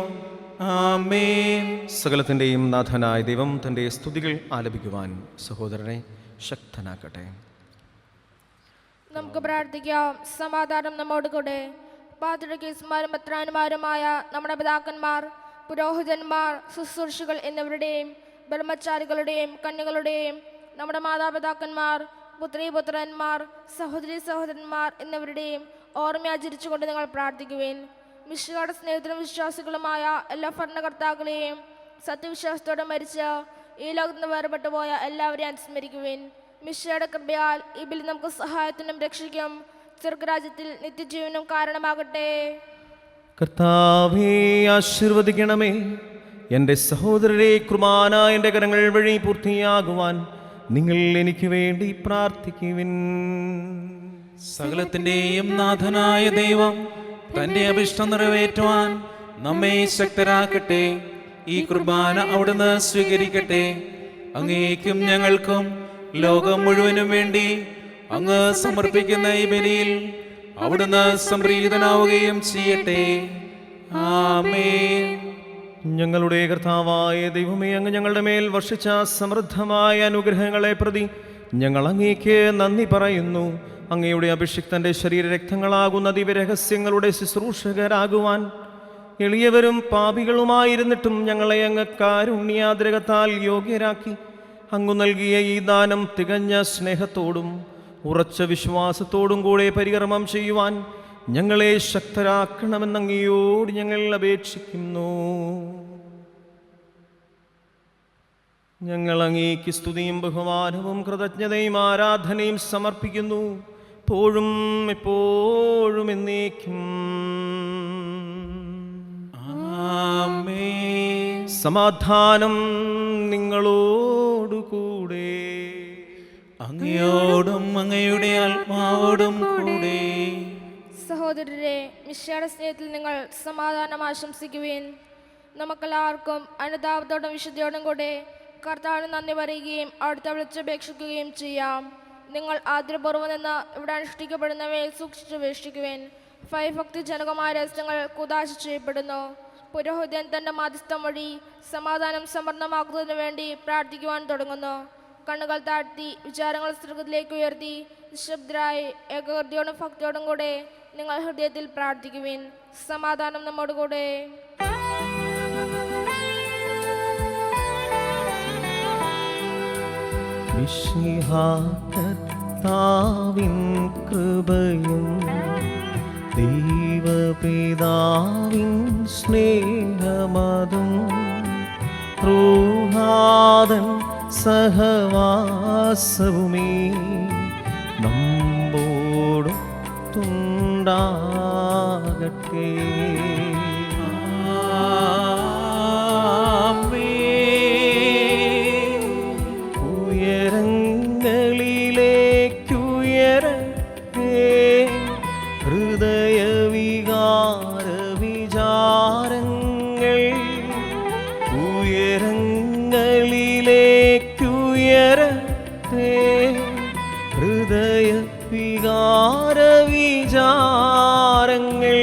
ആമേൻ. സകലത്തിൻ്റെയും നാഥനായ ദൈവം തൻ്റെ സ്തുതികൾ ആലപിക്കുവാൻ സഹോദരനെ ശക്തനാക്കട്ടെ. നമുക്ക് പ്രാർത്ഥിക്കാം. സമാധാനം നമ്മോട് കൂടെ. പാത്രികീസ്മാരും മെത്രാന്മാരുമായ നമ്മുടെ പിതാക്കന്മാർ, പുരോഹിതന്മാർ, ശുശ്രൂഷകൾ എന്നിവരുടെയും ബ്രഹ്മചാരികളുടെയും കന്യകളുടെയും നമ്മുടെ മാതാപിതാക്കന്മാർ, പുത്രീപുത്രന്മാർ, സഹോദരീ സഹോദരന്മാർ എന്നിവരുടെയും ഓർമ്മയാചരിച്ചുകൊണ്ട് നിങ്ങൾ പ്രാർത്ഥിക്കുവേൻ. മിശിഹായുടെ സ്നേഹത്തിലും വിശ്വാസികളുമായ എല്ലാ ഭരണകർത്താക്കളെയും സത്യവിശ്വാസത്തോടെ മരിച്ച് ഈ ലോകത്ത് നിന്ന് വേർപെട്ടു പോയ എല്ലാവരെയും അനുസ്മരിക്കുവേൻ. മിശിഹായുടെ കൃപയാൽ ഈ ബലി നമുക്ക് സഹായത്തിനും രക്ഷയ്ക്കും സ്വർഗരാജ്യത്തിൽ നിത്യജീവനും കാരണമാകട്ടെ. കർത്താവേ, ആശീർവദിക്കണമേ. എൻ്റെ സഹോദരരെ, കുർബാന എൻ്റെ കരങ്ങൾ വഴി പൂർത്തിയാകുവാൻ നിങ്ങൾ എനിക്ക് വേണ്ടി പ്രാർത്ഥിക്കുവിൻ. സകലത്തിന്റെയും നാഥനായ ദൈവം തന്റെ അഭിഷ്ടം നിറവേറ്റുവാൻ നമ്മെ ശക്തരാക്കട്ടെ. ഈ കുർബാന അവിടുന്ന് സ്വീകരിക്കട്ടെ. അങ്ങേക്കും ഞങ്ങൾക്കും ലോകം മുഴുവനും വേണ്ടി അങ്ങ് സമർപ്പിക്കുന്ന ഈ ബലിയിൽ അവിടുന്ന് സംപ്രീതനാവുകയും ചെയ്യട്ടെ. ആമേൻ. ഞങ്ങളുടെ കർത്താവായ ദൈവമേ, അങ്ങ് ഞങ്ങളുടെ മേൽ വർഷിച്ച സമൃദ്ധമായ അനുഗ്രഹങ്ങളെ പ്രതി ഞങ്ങൾ അങ്ങേക്ക് നന്ദി പറയുന്നു. അങ്ങയുടെ അഭിഷിക്തന്റെ ശരീരരക്തങ്ങളാകുന്ന ദിവ്യരഹസ്യങ്ങളുടെ ശുശ്രൂഷകരാകുവാൻ എളിയവരും പാപികളുമായിരുന്നിട്ടും ഞങ്ങളെ അങ്ങ് കാരുണ്യാദ്രകത്താൽ യോഗ്യരാക്കി. അങ്ങു നൽകിയ ഈ ദാനം തികഞ്ഞ സ്നേഹത്തോടും ഉറച്ച വിശ്വാസത്തോടും കൂടെ പരികർമ്മം ചെയ്യുവാൻ ഞങ്ങളെ ശക്തരാക്കണമെന്നങ്ങയോട് ഞങ്ങൾ അപേക്ഷിക്കുന്നു. ഞങ്ങൾ അങ്ങേക്ക് സ്തുതിയും ബഹുമാനവും കൃതജ്ഞതയും ആരാധനയും സമർപ്പിക്കുന്നു, എപ്പോഴും എപ്പോഴും എന്നേക്കും. ആമേൻ. സമാധാനം നിങ്ങളോടുകൂടെ. അങ്ങയോടും അങ്ങയുടെ ആത്മാവോടും കൂടെ. സഹോദരരെ, മിശിഹായുടെ സ്നേഹത്തിൽ നിങ്ങൾ സമാധാനം ആശംസിക്കുവേൻ. നമുക്കെല്ലാവർക്കും അനുതാപത്തോടും വിശുദ്ധിയോടും കൂടെ കർത്താവിന് നന്ദി പറയുകയും അവിടുത്തെ വിളിച്ചപേക്ഷിക്കുകയും ചെയ്യാം. നിങ്ങൾ ആദ്യപൂർവ്വം നിന്ന് ഇവിടെ അനുഷ്ഠിക്കപ്പെടുന്നവയെ സൂക്ഷിച്ചുപേക്ഷിക്കുവേൻ. ഭയഭക്തിജനകമായ രഹസ്യങ്ങൾ കുദാശ ചെയ്യപ്പെടുന്നു. പുരോഹിതൻ തൻ്റെ മാധ്യസ്ഥം വഴി സമാധാനം സമ്പന്നമാക്കുന്നതിന് വേണ്ടി പ്രാർത്ഥിക്കുവാൻ തുടങ്ങുന്നു. കണ്ണുകൾ താഴ്ത്തി വിചാരങ്ങൾ സ്വർഗത്തിലേക്ക് ഉയർത്തി നിശബ്ദരായി ഏകകൃതിയോടും ഭക്തിയോടും കൂടെ നിങ്ങൾ ഹൃദയത്തിൽ പ്രാർത്ഥിക്കുവിൻ. സമാധാനം നമ്മോടുകൂടെ. കർത്താവിൻ കൃപയും ദൈവപിതാവിൻ സ്നേഹമതും റൂഹാദൻ സഹവാസവുമേ നമ്മോടുണ്ടാകട്ടെ. ഹൃദയവികാര വിചാരങ്ങൾ ഉയരങ്ങളിലേക്കുയരട്ടെ. ഹൃദയ വികാര വിചാരങ്ങൾ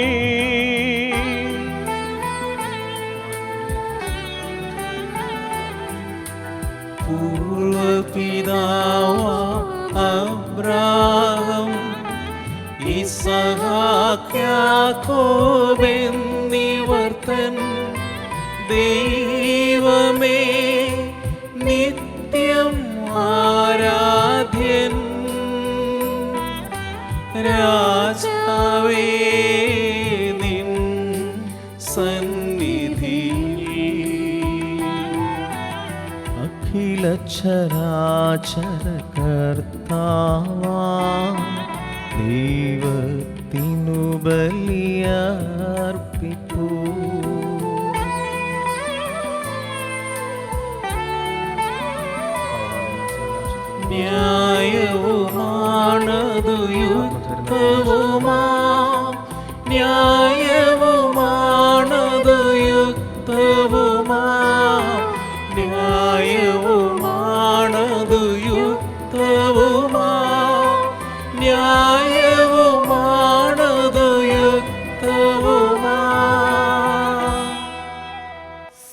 പൂർവപിതാവാം അബ്രാഹം ഇസഹാക്ക് യാക്കോബ് എന്നിവർ തൻ ദൈവമേ നിത്യം ആരാധ്യൻ രാജാവേ നിൻ സന്നിധിയിൽ അഖില ചരാചര കർത്താവാ ദൈവത്തിനു ബലിയർപ്പിപ്പൂ. ന്യായവുമാണതു യുക്തവുമാം ന്യായവുമാണതു യുക്തവുമാം ന്യായവുമാണതു യുക്തവുമാം ന്യായവുമാണതു യുക്തവുമാം.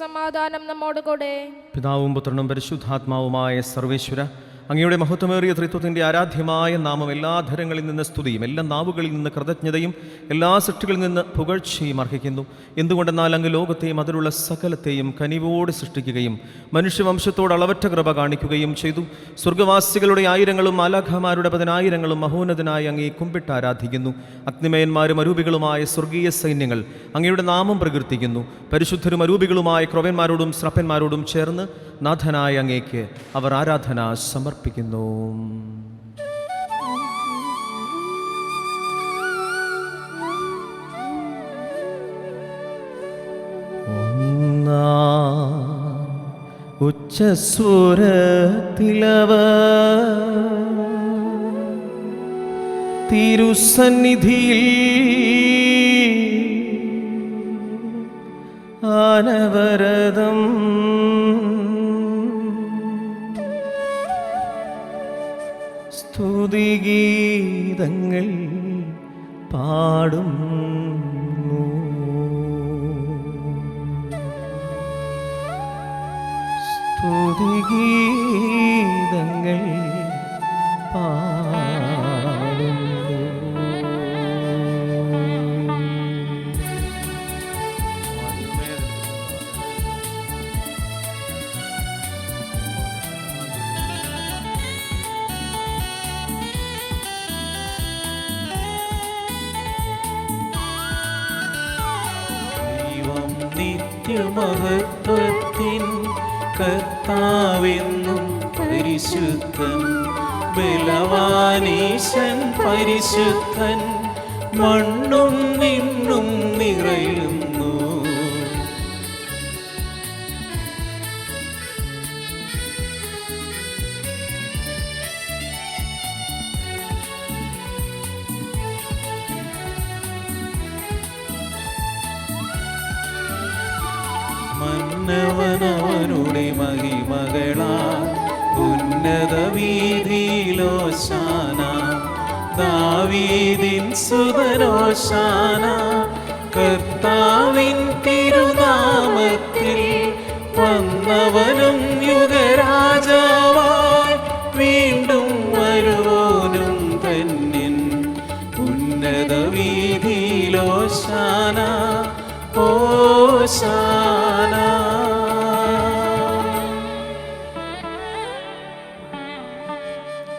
സമാധാനം നമ്മോട് കൂടെ. പിതാവും പുത്രനും പരിശുദ്ധാത്മാവുമായ സർവേശ്വര, അങ്ങയുടെ മഹത്വമേറിയ ത്രിത്വത്തിൻ്റെ ആരാധ്യമായ നാമം എല്ലാ ധരങ്ങളിൽ നിന്ന് സ്തുതിയും എല്ലാ നാവുകളിൽ നിന്ന് കൃതജ്ഞതയും എല്ലാ സൃഷ്ടികളിൽ നിന്ന് പുകഴ്ചയും അർഹിക്കുന്നു. എന്തുകൊണ്ടെന്നാൽ അങ്ങ് ലോകത്തെയും അതിലുള്ള സകലത്തെയും കനിവോടെ സൃഷ്ടിക്കുകയും മനുഷ്യവംശത്തോട് അളവറ്റ കൃപ കാണിക്കുകയും ചെയ്തു. സ്വർഗവാസികളുടെ ആയിരങ്ങളും മാലാഖമാരുടെ 10,000 മഹോന്നതനായി അങ്ങേ കുമ്പിട്ട് ആരാധിക്കുന്നു. അഗ്നിമയന്മാരും അരൂപികളുമായ സ്വർഗീയ സൈന്യങ്ങൾ അങ്ങയുടെ നാമം പ്രകീർത്തിക്കുന്നു. പരിശുദ്ധരും അരൂപികളുമായ ക്രൊവന്മാരോടും സ്രപ്പന്മാരോടും ചേർന്ന് നാഥനായ അങ്ങേക്ക് അവർ ആരാധന സമർപ്പിക്കുന്നു. ഉച്ചസ്വരത്തിലവ തിരുസന്നിധിയിൽ അനവരതം സ്തുതിഗീതങ്ങൾ പാടുന്നു. സ്തുതിഗീതങ്ങൾ പാടുന്നു. നിത്യമഹത്വത്തിൻ കർത്താവെന്നും പരിശുദ്ധൻ ബലവാനീശൻ പരിശുദ്ധൻ മണ്ണും നിന്നും നിറയുന്നു. മന്നവനവനുടെ മഹിമകളാൽ ഉന്നത വീതിയിലോശാന ദാവീദിൻ സുതനോശാന കർത്താവിൻ തിരുനാമത്തിൽ വന്നവനും യുഗരാജാവായി വീണ്ടും വരുവോനും ധന്യൻ ഉന്നത വീതിയിലോശാന ഓശാന.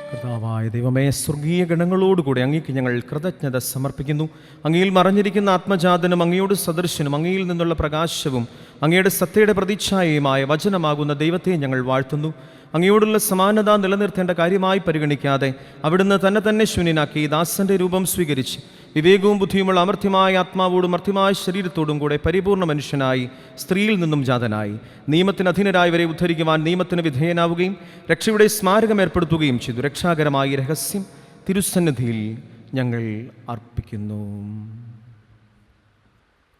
കർത്താവായ ദൈവമേ, സ്വർഗീയ ഗണങ്ങളോടുകൂടി അങ്ങേക്ക് ഞങ്ങൾ കൃതജ്ഞത സമർപ്പിക്കുന്നു. അങ്ങയിൽ മറഞ്ഞിരിക്കുന്ന ആത്മജാതനും അങ്ങയോട് സദൃശനും അങ്ങയിൽ നിന്നുള്ള പ്രകാശവും അങ്ങയുടെ സത്യയുടെ പ്രതിച്ഛായയുമായ വചനമാകുന്ന ദൈവത്തെ ഞങ്ങൾ വാഴ്ത്തുന്നു. അങ്ങയോടുള്ള സമാനത നിലനിർത്തേണ്ട കാര്യമായി പരിഗണിക്കാതെ അവിടുന്ന് തന്നെ ശൂന്യനാക്കി ദാസന്റെ രൂപം സ്വീകരിച്ച് വിവേകവും ബുദ്ധിയുമുള്ള അമർത്യമായ ആത്മാവോടും അർത്ഥമായ ശരീരത്തോടും കൂടെ പരിപൂർണ്ണ മനുഷ്യനായി സ്ത്രീയിൽ നിന്നും ജാതനായി നിയമത്തിന് അധീനരായവരെ ഉദ്ധരിക്കുവാൻ നിയമത്തിന് വിധേയനാവുകയും രക്ഷയുടെ സ്മാരകം ഏർപ്പെടുത്തുകയും ചെയ്തു. രക്ഷാകരമായ രഹസ്യം തിരുസന്നിധിയിൽ ഞങ്ങൾ അർപ്പിക്കുന്നു.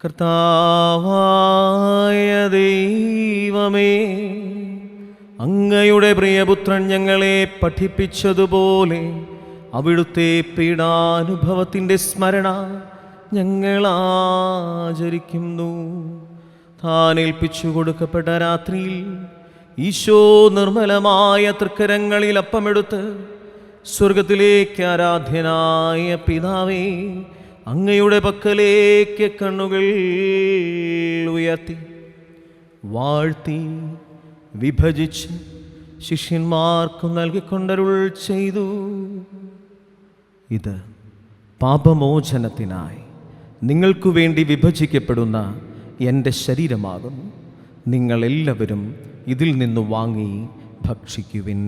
കർത്താവായ ദൈവമേ, അങ്ങയുടെ പ്രിയപുത്രൻ ഞങ്ങളെ പഠിപ്പിച്ചതുപോലെ അവിടുത്തെ പീഡാനുഭവത്തിൻ്റെ സ്മരണ ഞങ്ങൾ ആചരിക്കുന്നു. താൻ ഏൽപ്പിച്ചു കൊടുക്കപ്പെട്ട രാത്രിയിൽ ഈശോ നിർമ്മലമായ തൃക്കരങ്ങളിൽ അപ്പമെടുത്ത് സ്വർഗത്തിലേക്ക് ആരാധ്യനായ പിതാവേ, അങ്ങയുടെ പക്കലേക്ക് കണ്ണുകൾ ഉയർത്തി വാഴ്ത്തി വിഭജിച്ച് ശിഷ്യന്മാർക്കു നൽകിക്കൊണ്ടരുൾ ചെയ്തു. ഇത് പാപമോചനത്തിനായി നിങ്ങൾക്കു വേണ്ടി വിഭജിക്കപ്പെടുന്ന എൻ്റെ ശരീരമാകുന്നു. നിങ്ങളെല്ലാവരും ഇതിൽ നിന്ന് വാങ്ങി ഭക്ഷിക്കുവിൻ.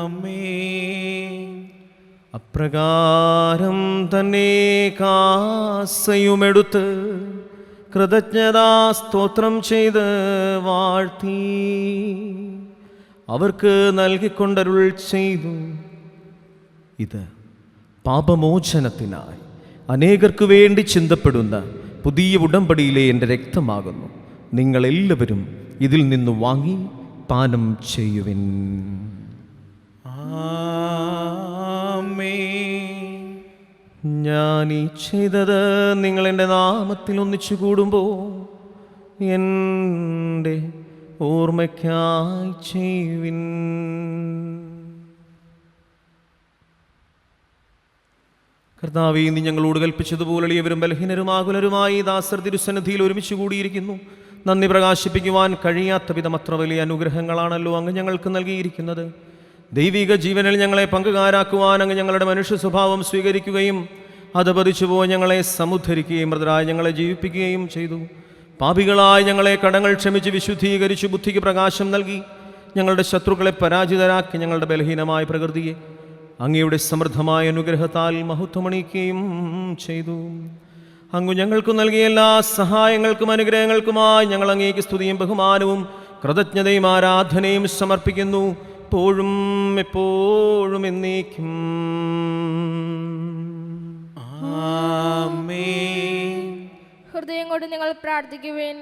ആമേൻ. അപ്രകാരം തന്നെ കാസയുമെടുത്ത് കൃതജ്ഞതാ സ്തോത്രം ചെയ്ത് വാഴ്ത്തി അവർക്ക് നൽകിക്കൊണ്ടരുൾ ചെയ്തു. ഇത് പാപമോചനത്തിനായി അനേകർക്ക് വേണ്ടി ചിന്തപ്പെടുന്ന പുതിയ ഉടമ്പടിയിലെ എൻ്റെ രക്തമാകുന്നു. നിങ്ങളെല്ലാവരും ഇതിൽ നിന്ന് വാങ്ങി പാനം ചെയ്യുവിൻ. ആമേൻ. ഞാൻ ഈ ചെയ്തത് നിങ്ങൾ എൻ്റെ നാമത്തിൽ ഒന്നിച്ചു കൂടുമ്പോൾ എൻ്റെ ഓർമ്മയ്ക്കായി ചെയ്യുവിൻ. കർത്താവേ, നീ ഞങ്ങളോട് കൽപ്പിച്ചതുപോലെ എളിയവരും ബലഹീനരും ആകുലരുമായി ദാസർ തിരുസന്നിധിയിൽ ഒരുമിച്ച് കൂടിയിരിക്കുന്നു. നന്ദി പ്രകാശിപ്പിക്കുവാൻ കഴിയാത്ത വിധം അത്ര വലിയ അനുഗ്രഹങ്ങളാണല്ലോ അങ്ങ് ഞങ്ങൾക്ക് നൽകിയിരിക്കുന്നത്. ദൈവിക ജീവനിൽ ഞങ്ങളെ പങ്കുകാരാക്കുവാൻ അങ്ങ് ഞങ്ങളുടെ മനുഷ്യ സ്വഭാവം സ്വീകരിക്കുകയും അത് പതിച്ചുപോയി ഞങ്ങളെ സമുദ്ധരിക്കുകയും മൃതരായി ഞങ്ങളെ ജീവിപ്പിക്കുകയും ചെയ്തു. പാപികളായി ഞങ്ങളെ കടങ്ങൾ ക്ഷമിച്ച് വിശുദ്ധീകരിച്ച് ബുദ്ധിക്ക് പ്രകാശം നൽകി ഞങ്ങളുടെ ശത്രുക്കളെ പരാജിതരാക്കി ഞങ്ങളുടെ ബലഹീനമായ പ്രകൃതിയെ അങ്ങയുടെ സമൃദ്ധമായ അനുഗ്രഹത്താൽ മഹത്വമണിക്കുകയും ചെയ്തു. അങ്ങ് ഞങ്ങൾക്ക് നൽകിയ എല്ലാ സഹായങ്ങൾക്കും അനുഗ്രഹങ്ങൾക്കുമായി ഞങ്ങൾ അങ്ങേക്ക് സ്തുതിയും ബഹുമാനവും കൃതജ്ഞതയും ആരാധനയും സമർപ്പിക്കുന്നു, എപ്പോഴും എപ്പോഴും എന്നേക്കും. ആമേൻ. ഹൃദയം കൊണ്ട് നിങ്ങൾ പ്രാർത്ഥിക്കുവിൻ.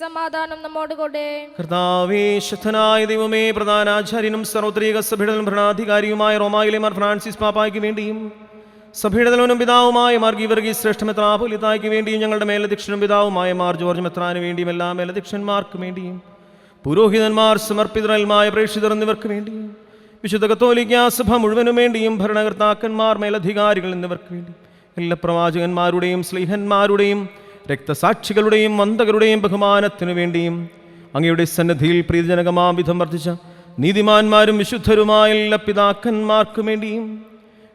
സമാധാനം നമ്മോടുകൂടെ. കർത്താവേ, ശക്തനായ ദൈവമേ, പ്രധാനാചാര്യനും സർവത്രിക സഭയുടെ ഭരണാധികാരിയുമായ റോമായിലെ മാർ ഫ്രാൻസിസ് പാപ്പായ്ക്ക് വേണ്ടിയും സഭയുടെ തലവനും പിതാവുമായ മാർ ഗീവർഗീസ് ശ്രേഷ്ഠ മെത്രാപ്പൊലീത്തായ്ക്ക് വേണ്ടിയും ഞങ്ങളുടെ മേലധ്യക്ഷനും പിതാവുമായ മാർ ജോർജ് മെത്രാന് വേണ്ടിയും എല്ലാ മേലധ്യക്ഷന്മാർക്ക് വേണ്ടിയും പുരോഹിതന്മാർ, സമർപ്പിതരന്മായ പ്രേക്ഷിതർ എന്നിവർക്ക് വേണ്ടിയും വിശുദ്ധ കത്തോലിക്കാ സഭ മുഴുവനും വേണ്ടിയും ഭരണകർത്താക്കന്മാർ, മേലധികാരികൾ എന്നിവർക്ക് വേണ്ടി എല്ലാ പ്രവാചകന്മാരുടെയും സ്ലീഹന്മാരുടെയും രക്തസാക്ഷികളുടെയും വന്ദകരുടെയും ബഹുമാനത്തിനു വേണ്ടിയും അങ്ങയുടെ സന്നിധിയിൽ പ്രീതിജനകമാം വിധം വർദ്ധിച്ച നീതിമാന്മാരും വിശുദ്ധരുമായ എല്ലാ പിതാക്കന്മാർക്കു വേണ്ടിയും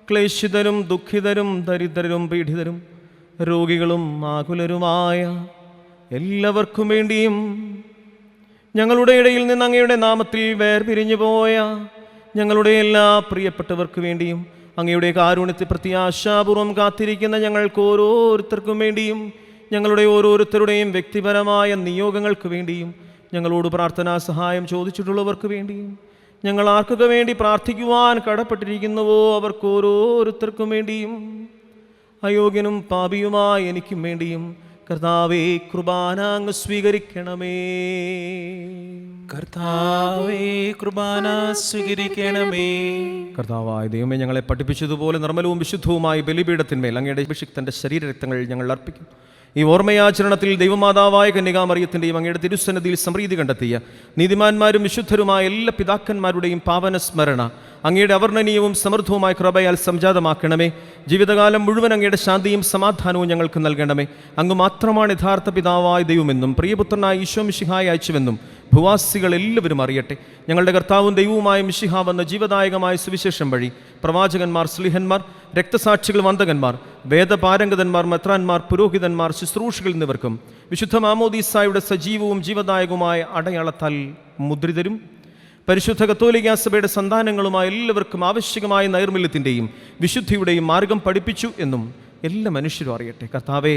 ക്ലേശിതരും ദുഃഖിതരും ദരിദ്രരും പീഡിതരും രോഗികളും ആകുലരുമായ എല്ലാവർക്കും വേണ്ടിയും ഞങ്ങളുടെ ഇടയിൽ നിന്ന് അങ്ങയുടെ നാമത്തിൽ വേർപിരിഞ്ഞു പോയ ഞങ്ങളുടെ എല്ലാ പ്രിയപ്പെട്ടവർക്ക് വേണ്ടിയും അങ്ങയുടെ കാരുണ്യത്തെ പ്രത്യാശാപൂർവം കാത്തിരിക്കുന്ന ഞങ്ങൾക്ക് ഓരോരുത്തർക്കും വേണ്ടിയും ഞങ്ങളുടെ ഓരോരുത്തരുടെയും വ്യക്തിപരമായ നിയോഗങ്ങൾക്ക് വേണ്ടിയും ഞങ്ങളോട് പ്രാർത്ഥനാ സഹായം ചോദിച്ചിട്ടുള്ളവർക്ക് വേണ്ടിയും ഞങ്ങൾ ആർക്കൊക്കെ വേണ്ടി പ്രാർത്ഥിക്കുവാൻ കടപ്പെട്ടിരിക്കുന്നുവോ അവർക്ക് ഓരോരുത്തർക്കും വേണ്ടിയും അയോഗ്യനും പാപിയുമായ എനിക്കും വേണ്ടിയും കർത്താവേ, കുർബാന അങ്ങ് സ്വീകരിക്കണമേ. കർത്താവേ, കുർബാന സ്വീകരിക്കണമേ. കർത്താവായ ദൈവമേ, ഞങ്ങളെ പഠിപ്പിച്ചതുപോലെ നിർമ്മലവും വിശുദ്ധവുമായ ബലിപീഠത്തിന്മേൽ അങ്ങയുടെ അഭിഷിക്തൻ്റെ ശരീരരക്തങ്ങൾ ഞങ്ങൾ അർപ്പിക്കും. ഈ ഓർമ്മയാചരണത്തിൽ ദൈവമാതാവായ കന്യകാമറിയത്തിൻ്റെയും അങ്ങയുടെ തിരുസന്നിധിയിൽ സമൃദ്ധി കണ്ടെത്തിയ നീതിമാന്മാരും വിശുദ്ധരുമായ എല്ലാ പിതാക്കന്മാരുടെയും പാവന സ്മരണ അങ്ങയുടെ അവർണ്ണനീയവും സമൃദ്ധവുമായ കൃപയാൽ സംജാതമാക്കണമേ. ജീവിതകാലം മുഴുവൻ അങ്ങയുടെ ശാന്തിയും സമാധാനവും ഞങ്ങൾക്ക് നൽകണമേ. അങ്ങ് മാത്രമാണ് യഥാർത്ഥ പിതാവായ ദൈവമെന്നും പ്രിയപുത്രനായ ഈശോ മിശിഹായെ അയച്ചുവെന്നും ഭൂവാസികൾ എല്ലാവരും അറിയട്ടെ. ഞങ്ങളുടെ കർത്താവും ദൈവവുമായ മിശിഹ വന്ന ജീവദായകമായ സുവിശേഷം വഴി പ്രവാചകന്മാർ, സ്ലിഹന്മാർ, രക്തസാക്ഷികൾ, വന്ദകന്മാർ, വേദപാരംഗതന്മാർ, മെത്രാന്മാർ, പുരോഹിതന്മാർ, ശുശ്രൂഷകൾ എന്നിവർക്കും വിശുദ്ധ മാമോദീസായുടെ സജീവവും ജീവദായകവുമായ അടയാളത്താൽ മുദ്രിതരും പരിശുദ്ധ കത്തോലിക്കാ സഭയുടെ സന്താനങ്ങളുമായ എല്ലാവർക്കും ആവശ്യമായ നൈർമല്യത്തിൻ്റെയും വിശുദ്ധിയുടെയും മാർഗം പഠിപ്പിച്ചു എന്നും എല്ലാ മനുഷ്യരും അറിയട്ടെ. കർത്താവേ,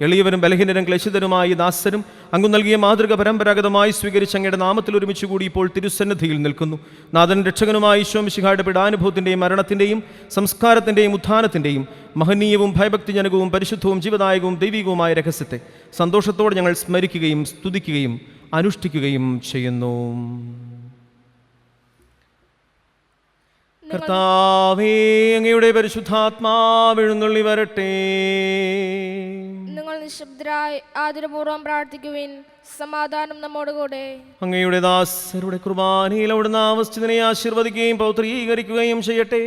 എളിയവരും ബലഹീനരും ക്ലേശിതരുമായി ദാസരും അങ്ങ് നൽകിയ മാതൃക പരമ്പരാഗതമായി സ്വീകരിച്ച് അങ്ങയുടെ നാമത്തിൽ ഒരുമിച്ച് കൂടി ഇപ്പോൾ തിരുസന്നിധിയിൽ നിൽക്കുന്നു. നാഥൻ രക്ഷകനുമായ ഈശോ മിശിഹായുടെ പീഡാനുഭവത്തിൻ്റെയും മരണത്തിൻ്റെയും സംസ്കാരത്തിൻ്റെയും ഉത്ഥാനത്തിൻ്റെയും മഹനീയവും ഭയഭക്തിജനകവും പരിശുദ്ധവും ജീവദായകവും ദൈവികവുമായ രഹസ്യത്തെ സന്തോഷത്തോടെ ഞങ്ങൾ സ്മരിക്കുകയും സ്തുതിക്കുകയും അനുഷ്ഠിക്കുകയും ചെയ്യുന്നു. കർത്താവേ, അങ്ങയുടെ പരിശുദ്ധാത്മാവ് എഴുന്നള്ളി വരട്ടെ. നിങ്ങൾ നിശബ്ദരായി ആദരപൂർവ്വം പ്രാർത്ഥിക്കുവിൻ. സമാധാനം നമ്മോടുകൂടെ. അങ്ങയുടെ ദാസരുടെ കുർബാനയിൽ അവിടുന്ന് ആവസ്ഥിതിനെ ആശീർവദിക്കുകയും പൗത്രീകരിക്കുകയും ചെയ്യട്ടെ.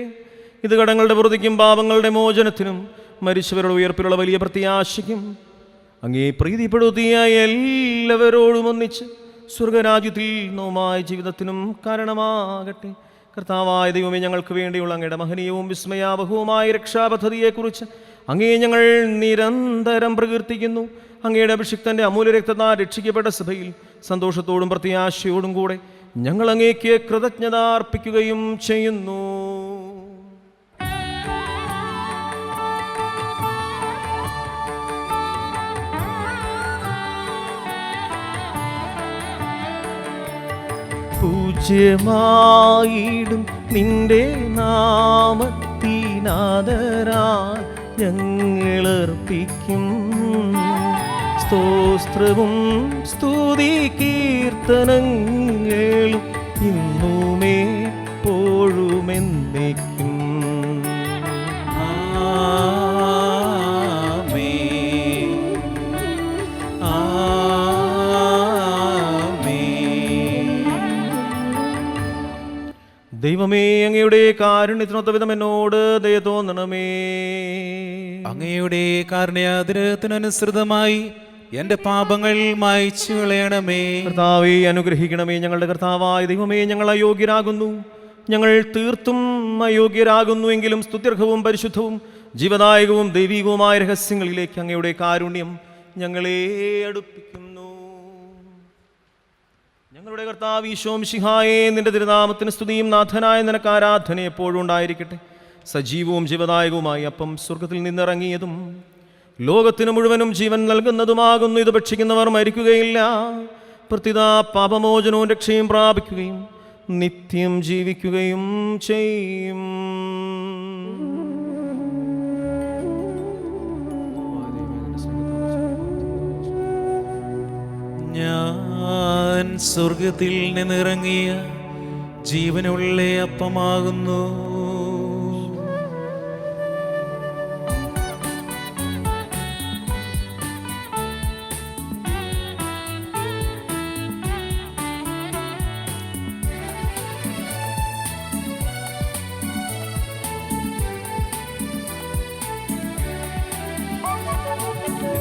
ഇത് കടങ്ങളുടെ പുറത്തേക്കും പാപങ്ങളുടെ മോചനത്തിനും മരിച്ചവരുടെ ഉയർപ്പിലുള്ള വലിയ പ്രത്യാശയ്ക്കും അങ്ങേ പ്രീതിപ്പെടുത്തിയ എല്ലാവരോടും ഒന്നിച്ച് സ്വർഗരാജ്യത്തിൽ നവമായ ജീവിതത്തിനും കാരണമാകട്ടെ. കർത്താവായ ദൈവമേ, ഞങ്ങൾക്ക് വേണ്ടിയുള്ള അങ്ങയുടെ മഹനീയവും വിസ്മയാവഹവുമായ രക്ഷാപദ്ധതിയെക്കുറിച്ച് അങ്ങേ ഞങ്ങൾ നിരന്തരം പ്രകീർത്തിക്കുന്നു. അങ്ങയുടെ അഭിഷിക്തൻ്റെ അമൂല്യ രക്തത്താൽ രക്ഷിക്കപ്പെട്ട സഭയിൽ സന്തോഷത്തോടും പ്രത്യാശയോടും കൂടെ ഞങ്ങൾ അങ്ങേക്ക് കൃതജ്ഞത അർപ്പിക്കുകയും ചെയ്യുന്നു. പൂജ്യമായിടും നിന്റെ നാമത്തിനാദരാൽ ഞങ്ങളർപ്പിക്കും സ്തോത്രവും സ്തുതി കീർത്തനങ്ങളും ഇന്നുമേ എപ്പോഴുമെന്നേക്കും. ദൈവമേ, അങ്ങയുടെ കാരുണ്യത്തിനൊത്ത വിധം എന്നോട് ദയ തോന്നണമേ. അങ്ങയുടെ കാരുണ്യാതിരത്തിനനുസൃതമായി എന്റെ പാപങ്ങൾ മായ്ച്ചു കളയണമേ. കർത്താവേ, അനുഗ്രഹിക്കണമേ. ഞങ്ങളുടെ കർത്താവായ ദൈവമേ, ഞങ്ങൾ അയോഗ്യരാകുന്നു. ഞങ്ങൾ തീർത്തും അയോഗ്യരാകുന്നു. എങ്കിലും സ്തുത്യർഹവും പരിശുദ്ധവും ജീവദായകവും ദൈവികവുമായ രഹസ്യങ്ങളിലേക്ക് അങ്ങയുടെ കാരുണ്യം ഞങ്ങളെ അടുപ്പിക്കുന്നു. ഞങ്ങളുടെ കർത്താവ് ഈശോ മിശിഹായേ, നിന്റെ തിരുനാമത്തിന് സ്തുതിയും നാഥനായ നിനക്ക് ആരാധന എപ്പോഴും ഉണ്ടായിരിക്കട്ടെ. സജീവവും ജീവദായകവുമായി അപ്പം സ്വർഗത്തിൽ നിന്നിറങ്ങിയതും ലോകത്തിന് മുഴുവനും ജീവൻ നൽകുന്നതുമാകുന്നു. ഇത് ഭക്ഷിക്കുന്നവർ മരിക്കുകയില്ല, പ്രത്യുത പാപമോചനവും രക്ഷയും പ്രാപിക്കുകയും നിത്യം ജീവിക്കുകയും ചെയ്യും. ഞാൻ സ്വർഗത്തിൽ നിന്നിറങ്ങിയ ജീവനുള്ള അപ്പമാകുന്നു.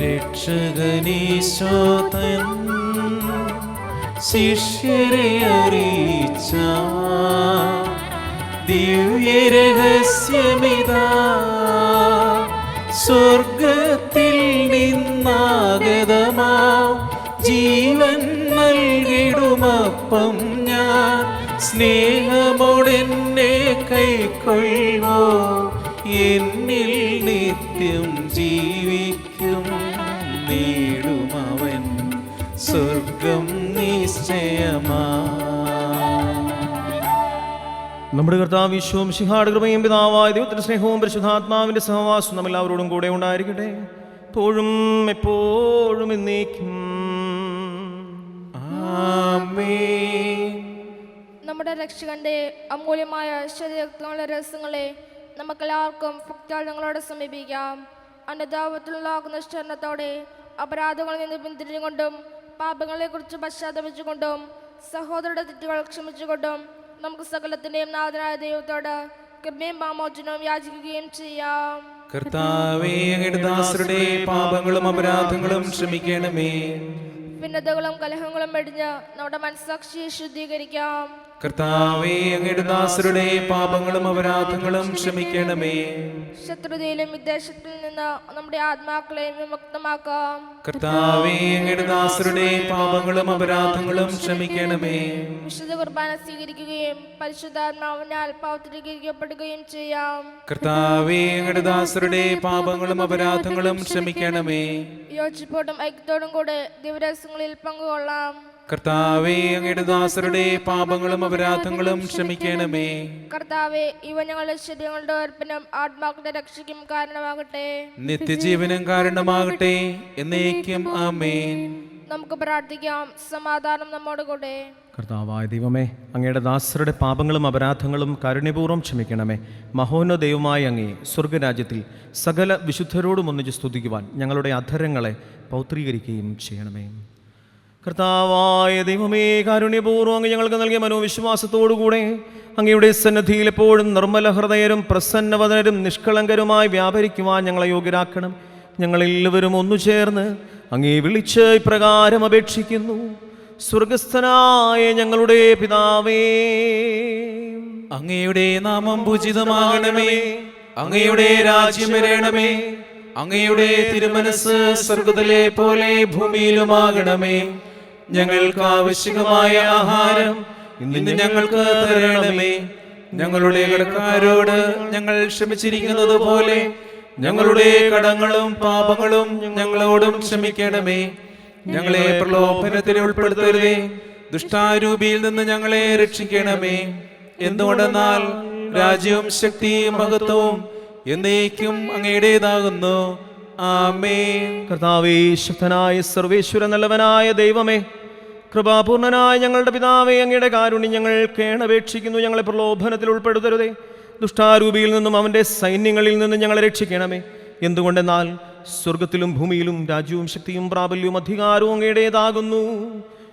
രക്ഷകനീശോ തൻ ശിഷ്യരെ അറിയിച്ച ദിവ്യരഹസ്യമിതാ, സ്വർഗത്തിൽ നിന്നാഗതമാ ജീവൻ നൽകിടുമപ്പം ഞാൻ, സ്നേഹമോടെന്നെ കൈക്കൊള്ളുവോ എന്നിൽ നിത്യം ജീവിക്കും, നേടുമവൻ സ്വർഗം നിശ്ചയമാ. നമ്മുടെ കർത്താവ് ഈശോ മിശിഹായുടെ കൃപയും പിതാവായ ദൈവത്തിന്റെ സ്നേഹവും പരിശുദ്ധാത്മാവിന്റെ സഹവാസവും നമ്മളെല്ലാവരോടും കൂടെ ഉണ്ടായിരിക്കട്ടെ, എപ്പോഴും എപ്പോഴും എന്നേക്കും. ആമേൻ. നമ്മുടെ രക്ഷകന്റെ അമൂല്യമായ ശരീരങ്ങളുടെ രഹസ്യങ്ങളെ നമുക്കെല്ലാവർക്കും ഭക്തിയാൽ ഞങ്ങളോട് സമീപിക്കാം. അനുതാപത്തിലുള്ള നിഷ്ഠരണത്തോടെ അപരാധങ്ങളിൽ നിന്ന് പിന്തിരിഞ്ഞുകൊണ്ടും പാപങ്ങളെക്കുറിച്ച് പശ്ചാത്തപിച്ചുകൊണ്ടും സഹോദരരുടെ തെറ്റുകൾ ക്ഷമിച്ചുകൊണ്ടും നമുക്ക് സകലത്തിൻ്റെയും നാഥനായ ദൈവത്തോട് കൃപയും പാമോചനവും യാചിക്കുകയും ചെയ്യാം. കർത്താവേ, അങ്ങയുടെ ദാസരുടെ പാപങ്ങളും അപരാധങ്ങളും ക്ഷമിക്കണമേ. ഭിന്നതകളും കലഹങ്ങളും വെടിഞ്ഞ് നമ്മുടെ മനസ്സാക്ഷിയെ ശുദ്ധീകരിക്കാം. കർത്താവേ, അങ്ങയുടെ ദാസരുടെ പാപങ്ങളും അപരാധങ്ങളും ക്ഷമിക്കണമേ. ശത്രുതയിലും വിദ്വേഷത്തിൽ നിന്ന് നമ്മുടെ ആത്മാക്കളെ വിമുക്തമാക്കാം. കർത്താവേ, അങ്ങയുടെ ദാസരുടെ പാപങ്ങളും അപരാധങ്ങളും ക്ഷമിക്കണമേ. വിശുദ്ധ കുർബാന സ്വീകരിക്കുകയും പരിശുദ്ധാത്മാവിനാൽ പൗത്രീകരിക്കപ്പെടുകയും ചെയ്യാം. കർത്താവേ, അങ്ങയുടെ ദാസരുടെ പാപങ്ങളും അപരാധങ്ങളും ക്ഷമിക്കണമേ. യോജിപ്പോടും ഐക്യത്തോടും കൂടെ ദിവരഹസ്യങ്ങളിൽ പങ്കുകൊള്ളാം. കർത്താവേ, അങ്ങയുടെ ദാസരുടെ പാപങ്ങളും അപരാധങ്ങളും ക്ഷമിക്കണമേ. കർത്താവെ, ഇവ ഞങ്ങളുടെ ശരീരങ്ങളുടെ ഉറപ്പിനും ആത്മാക്കളുടെ രക്ഷയ്ക്കും കാരണമാകട്ടെ. നിത്യജീവനും കാരണമാകട്ടെ. എന്നേക്കും ആമേൻ. നമുക്ക് പ്രാർത്ഥിക്കാം. സമാധാനം നമ്മോട് കൂടെ. കർത്താവായ ദൈവമേ, അങ്ങയുടെ ദാസരുടെ പാപങ്ങളും അപരാധങ്ങളും കാരുണ്യപൂർവ്വം ക്ഷമിക്കണമേ. മഹോന്നത ദൈവമായ അങ്ങയെ സ്വർഗരാജ്യത്തിൽ സകല വിശുദ്ധരോടും ഒന്നിച്ച് സ്തുതിക്കുവാൻ ഞങ്ങളുടെ അധരങ്ങളെ പൗത്രീകരിക്കുകയും ചെയ്യണമേ. കർത്താവായ ദൈവമേ, കാരുണ്യപൂർവ്വം അങ്ങ് ഞങ്ങൾക്ക് നൽകിയ മനോവിശ്വാസത്തോടുകൂടെ അങ്ങയുടെ സന്നിധിയിൽ എപ്പോഴും നിർമ്മല ഹൃദയരും പ്രസന്നവദനരും നിഷ്കളങ്കരുമായി വ്യാപരിക്കുവാൻ ഞങ്ങളെ യോഗ്യരാക്കണം. ഞങ്ങളെല്ലാവരും ഒന്നു ചേർന്ന് അങ്ങേ വിളിച്ച് ഇപ്രകാരം അപേക്ഷിക്കുന്നു. സ്വർഗസ്ഥനായ ഞങ്ങളുടെ പിതാവേ, അങ്ങയുടെ നാമം പൂജിതമാകണമേ. അങ്ങയുടെ രാജ്യം വരണമേ. അങ്ങയുടെ തിരുമനസ് സ്വർഗ്ഗത്തിലെ പോലെ ഭൂമിയിലുമാകണമേ. ഞങ്ങൾക്ക് ആവശ്യമായ ആഹാരം ഇന്ന് ഞങ്ങൾക്ക് തരണമേ. ഞങ്ങളുടെ കടക്കാരോട് ഞങ്ങൾ ക്ഷമിച്ചിരിക്കുന്നത് പോലെ ഞങ്ങളുടെ കടങ്ങളും പാപങ്ങളും ഞങ്ങളോടും ക്ഷമിക്കണമേ. ഞങ്ങളെ പ്രലോഭനത്തിൽ ഉൾപ്പെടുത്തരുതേ, ദുഷ്ടാരൂപിയിൽ നിന്ന് ഞങ്ങളെ രക്ഷിക്കണമേ. എന്തുകൊണ്ടെന്നാൽ രാജ്യവും ശക്തിയും മഹത്വവും എന്നേക്കും അങ്ങയുടേതാകുന്നു. ആമേൻ. കർത്താവേ, ശക്തനായ സർവേശ്വര നല്ലവനായ ദൈവമേ, കൃപാപൂർണനായ ഞങ്ങളുടെ പിതാവേ, അങ്ങയുടെ കാരുണ്യം ഞങ്ങൾ കേണപേക്ഷിക്കുന്നു. ഞങ്ങളെ പ്രലോഭനത്തിൽ ഉൾപ്പെടുത്തരുതേ, ദുഷ്ടാരൂപിയിൽ നിന്നും അവൻ്റെ സൈന്യങ്ങളിൽ നിന്നും ഞങ്ങളെ രക്ഷിക്കണമേ. എന്തുകൊണ്ടെന്നാൽ സ്വർഗത്തിലും ഭൂമിയിലും രാജ്യവും ശക്തിയും പ്രാബല്യവും അധികാരവും അങ്ങയുടേതാകുന്നു,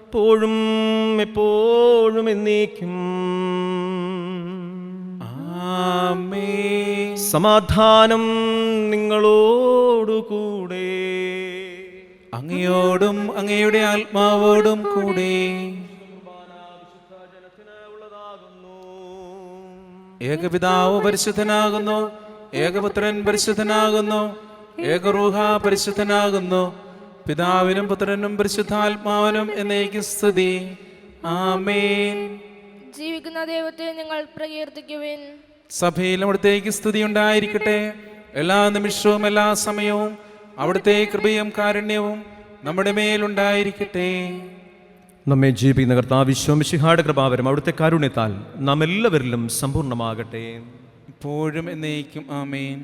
എപ്പോഴും എപ്പോഴും എന്നേക്കും. ആമേൻ. സമാധാനം നിങ്ങളോടുകൂടെ. അങ്ങയോടും അങ്ങയുടെ ആത്മാവോടും കൂടെ. ഏകപിതാവ് പരിശുദ്ധനാകുന്നു, ഏകപുത്രൻ പരിശുദ്ധനാകുന്നു, ഏകറൂഹ പരിശുദ്ധനാകുന്നു. പിതാവിനും പുത്രനും പരിശുദ്ധാത്മാവിനും എന്നേക്കും സ്തുതി. ആമേൻ. ജീവിക്കുന്ന ദൈവത്തെ നിങ്ങൾ പ്രകീർത്തിക്കുവിൻ. സഭയിൽ അവിടുത്തേക്ക് സ്തുതി ഉണ്ടായിരിക്കട്ടെ. എല്ലാ നിമിഷവും എല്ലാ സമയവും അവിടുത്തെ കൃപയും കാരുണ്യവും നമ്മുടെ മേലുണ്ടായിരിക്കട്ടെ. നമ്മെ ജീവിക്കുന്ന കർത്താവ് മിശിഹായുടെ കൃപാവരം അവിടുത്തെ കാരുണ്യത്താൽ നാം എല്ലാവരിലും സമ്പൂർണ്ണമാകട്ടെ. ഇപ്പോഴും എന്നേക്കും ആമേൻ.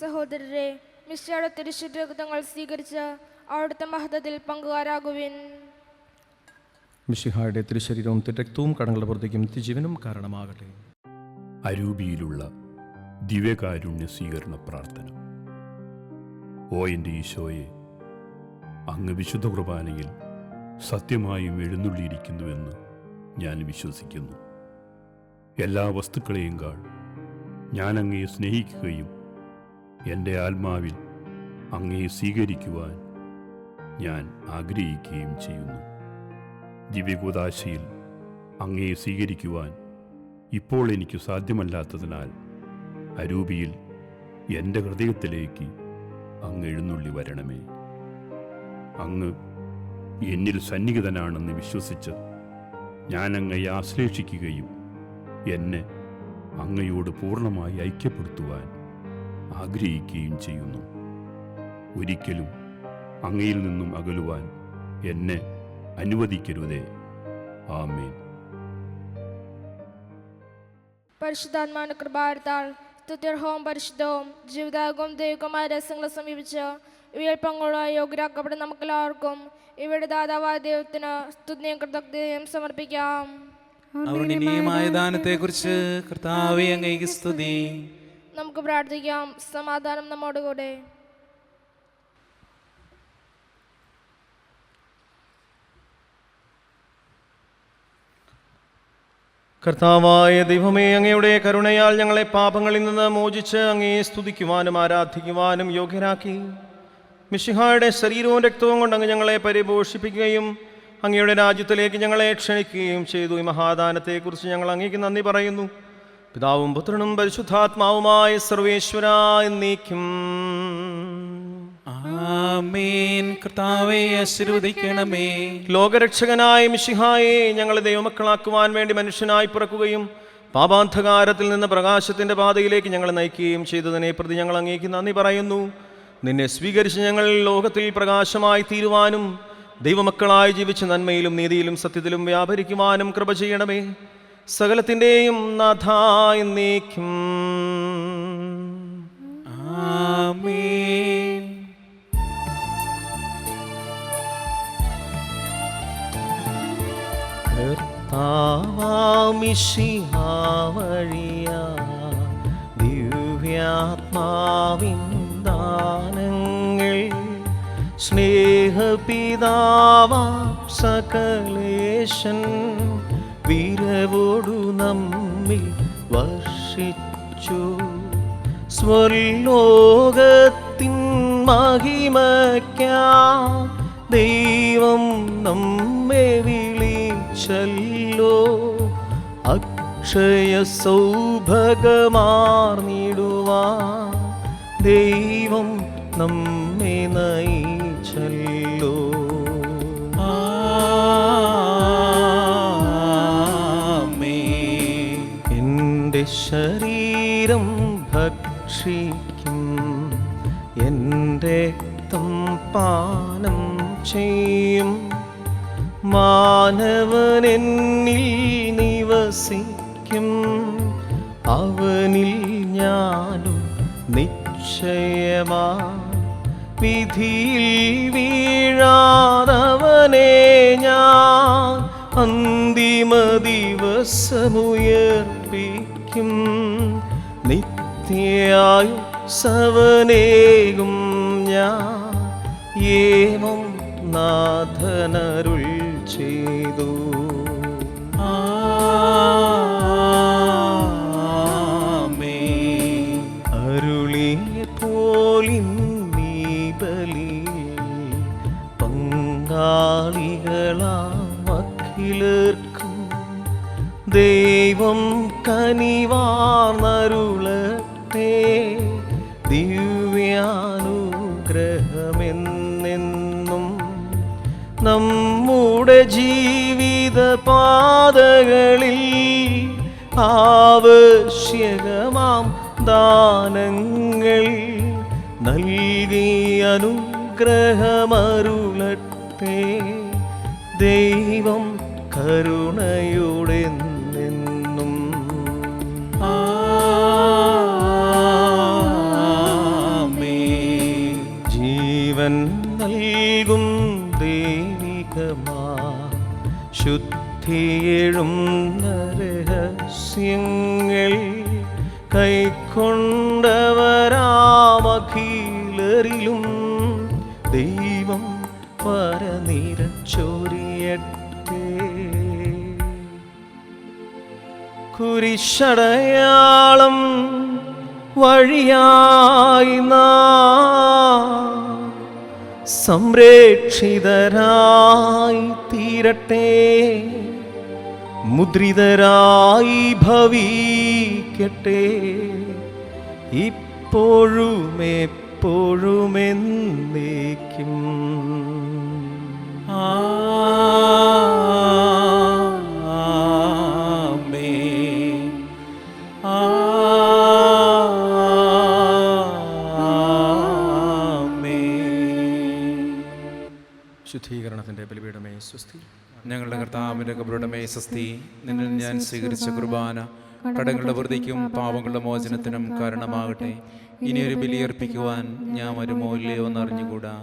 സഹോദരരെ, മിശിഹായുടെ തിരുശുദ്ധ രക്തങ്ങൾ സ്വീകരിച്ച് അവിടുത്തെ മഹത്വത്തിൽ പങ്കുകാരാകുവിൻ. മിശിഹായുടെ തിരുശരീരവും തിരക്തവും കടങ്ങളുടെ പുറത്തേക്കും നിത്യജീവനും കാരണമാകട്ടെ. അരൂപിയിലുള്ള ദിവ്യകാരുണ്യ സ്വീകരണ പ്രാർത്ഥന. ഓ എൻ്റെ ഈശോയെ, അങ്ങ് വിശുദ്ധ കുർബാനയിൽ സത്യമായും എഴുന്നള്ളിയിരിക്കുന്നുവെന്ന് ഞാൻ വിശ്വസിക്കുന്നു. എല്ലാ വസ്തുക്കളെയും കാൾ ഞാൻ അങ്ങയെ സ്നേഹിക്കുകയും എൻ്റെ ആത്മാവിൽ അങ്ങയെ സ്വീകരിക്കുവാൻ ഞാൻ ആഗ്രഹിക്കുകയും ചെയ്യുന്നു. ദിവ്യകൂദാശയിൽ അങ്ങയെ സ്വീകരിക്കുവാൻ ഇപ്പോൾ എനിക്ക് സാധ്യമല്ലാത്തതിനാൽ അരൂപിയിൽ എൻ്റെ ഹൃദയത്തിലേക്ക് അങ്ങ് എഴുന്നള്ളി വരണമേ. അങ്ങ് എന്നിൽ സന്നിഹിതനാണെന്ന് വിശ്വസിച്ച് ഞാൻ അങ്ങയെ ആശ്ലേഷിക്കുകയും എന്നെ അങ്ങയോട് പൂർണ്ണമായി ഐക്യപ്പെടുത്തുവാൻ ആഗ്രഹിക്കുകയും ചെയ്യുന്നു. ഒരിക്കലും അങ്ങയിൽ നിന്നും അകലുവാൻ എന്നെ അനുവദിക്കരുതേ. ആമേൻ. പരിശുദ്ധാത്മാവിന്റെ കൃപാരത്താൽ സ്തുത്യർഹവും പരിശുദ്ധവും ജീവിതാകവും ദൈവികമായ രഹസ്യങ്ങളെ സമീപിച്ച് ഇവയിൽ പങ്കുള്ള യോഗ്യരാക്കപ്പെട്ട നമുക്കെല്ലാവർക്കും ഇവയുടെ ദാതാവായ ദൈവത്തിന് സ്തുതിയും കൃതജ്ഞതയും സമർപ്പിക്കാം. അവർണ്ണനീയമായ ദാനത്തെക്കുറിച്ച് കർത്താവേ, അങ്ങേക്ക് സ്തുതി. നമുക്ക് പ്രാർത്ഥിക്കാം. സമാധാനം നമ്മോടുകൂടെ. കർത്താവായ ദൈവമേ, അങ്ങയുടെ കരുണയാൽ ഞങ്ങളെ പാപങ്ങളിൽ നിന്ന് മോചിച്ച് അങ്ങയെ സ്തുതിക്കുവാനും ആരാധിക്കുവാനും യോഗ്യരാക്കി. മിശിഹായുടെ ശരീരവും രക്തവും കൊണ്ട് അങ്ങ് ഞങ്ങളെ പരിപോഷിപ്പിക്കുകയും അങ്ങയുടെ രാജ്യത്തിലേക്ക് ഞങ്ങളെ ക്ഷണിക്കുകയും ചെയ്തു. ഈ മഹാദാനത്തെക്കുറിച്ച് ഞങ്ങൾ അങ്ങേക്ക് നന്ദി പറയുന്നു. പിതാവും പുത്രനും പരിശുദ്ധാത്മാവുമായ സർവേശ്വരായ എന്നേക്കും ആമേൻ. കർത്താവേ ആശീർവദിക്കണമേ. ലോകരക്ഷകനായ മിശിഹായെ ഞങ്ങളെ ദൈവമക്കളാക്കുവാൻ വേണ്ടി മനുഷ്യനായി പിറക്കുകയും പാപാന്ധകാരത്തിൽ നിന്ന് പ്രകാശത്തിൻ്റെ പാതയിലേക്ക് ഞങ്ങളെ നയിക്കുകയും ചെയ്തതിനെ പ്രതി ഞങ്ങൾ അങ്ങേക്ക് നന്ദി പറയുന്നു. നിന്നെ സ്വീകരിച്ച് ഞങ്ങൾ ലോകത്തിൽ പ്രകാശമായി തീരുവാനും ദൈവമക്കളായി ജീവിച്ച് നന്മയിലും നീതിയിലും സത്യത്തിലും വ്യാപരിക്കുവാനും കൃപ ചെയ്യണമേ. സകലത്തിൻ്റെയും നാഥായ എന്നേക്കും ആമേൻ. കർത്താവാമിശിഹാ വഴിയാ ദിവ്യാത്മാവിൻ ദാനങ്ങൾ സ്നേഹപിതാവാ സകലേശൻ വിരവോടു നമ്മിൽ വർഷിച്ചു. സ്വർലോകത്തിൻ മഹിമയ്ക്കാ ദൈവം നമ്മെ വിളിച്ചല്ലോ. അക്ഷയ സൗഭഗമാർന്നിടുവാൻ ദൈവം നമ്മെ നയിച്ചല്ലോ. ആമേൻ. എൻ്റെ ശരീരം ഭക്ഷിക്കും, എൻ്റെ രക്തം പാനം ചെയ്യും. മാനവനെന്നിൽ നിവസിക്കും, അവനിൽ ഞാനും നിശ്ചയമാ. വിധിയിൽ വീഴാതവനെ ഞാൻ അന്തിമ ദിവസമുയർപ്പിക്കും. നിത്യയായും സവനേകും ഞാൻ ഏവം നാഥനരുൾ ചെയ്തു. ആമേൻ. അരുളിയ പോലിൻ നീ ബലിയിൽ പങ്കാളികളാം അഖിലർക്കും ദൈവം കനിവാർന്നരുളട്ടെ. ദിവ്യാനുഗ്രഹമെന്നെന്നും നമ്മുടെ ജീവിത പാതകളിൽ ആവശ്യകമാം ദാനങ്ങൾ നൽകി അനുഗ്രഹമരുളട്ടെ. ദൈവം കരുണയുടെ നിന്നും ആമേൻ. ജീവൻ നൽകും ദൈവികമാ ശുദ്ധിയെഴും രഹസ്യങ്ങൾ കൈക്കൊണ്ടവരാമഖിലരിലും ദൈവം പരനിരച്ചൊരിയട്ടെ. കുരിശടയാളം വഴിയായി നാം സംരക്ഷിതരായി തീരട്ടെ. മുദ്രിതരായി ഭവിക്കട്ടെ. ഇപ്പോഴും എപ്പോഴും എന്നേക്കും. ആമേൻ. ആമേൻ. ശുദ്ധീകരണത്തിൻ്റെ ബലിപീഠമേ സ്വസ്തി. ഞങ്ങളുടെ കർത്താവിൻ്റെ കബറുടമേ സ്വസ്തി. നിന്നിൽ ഞാൻ സ്വീകരിച്ച കുർബാന കടങ്ങളുടെ വൃദ്ധിക്കും പാപങ്ങളുടെ മോചനത്തിനും കാരണമാകട്ടെ. ഇനിയൊരു ബലിയർപ്പിക്കുവാൻ ഞാൻ വരുമോ ഇല്ലയോ എന്നറിഞ്ഞുകൂടാ.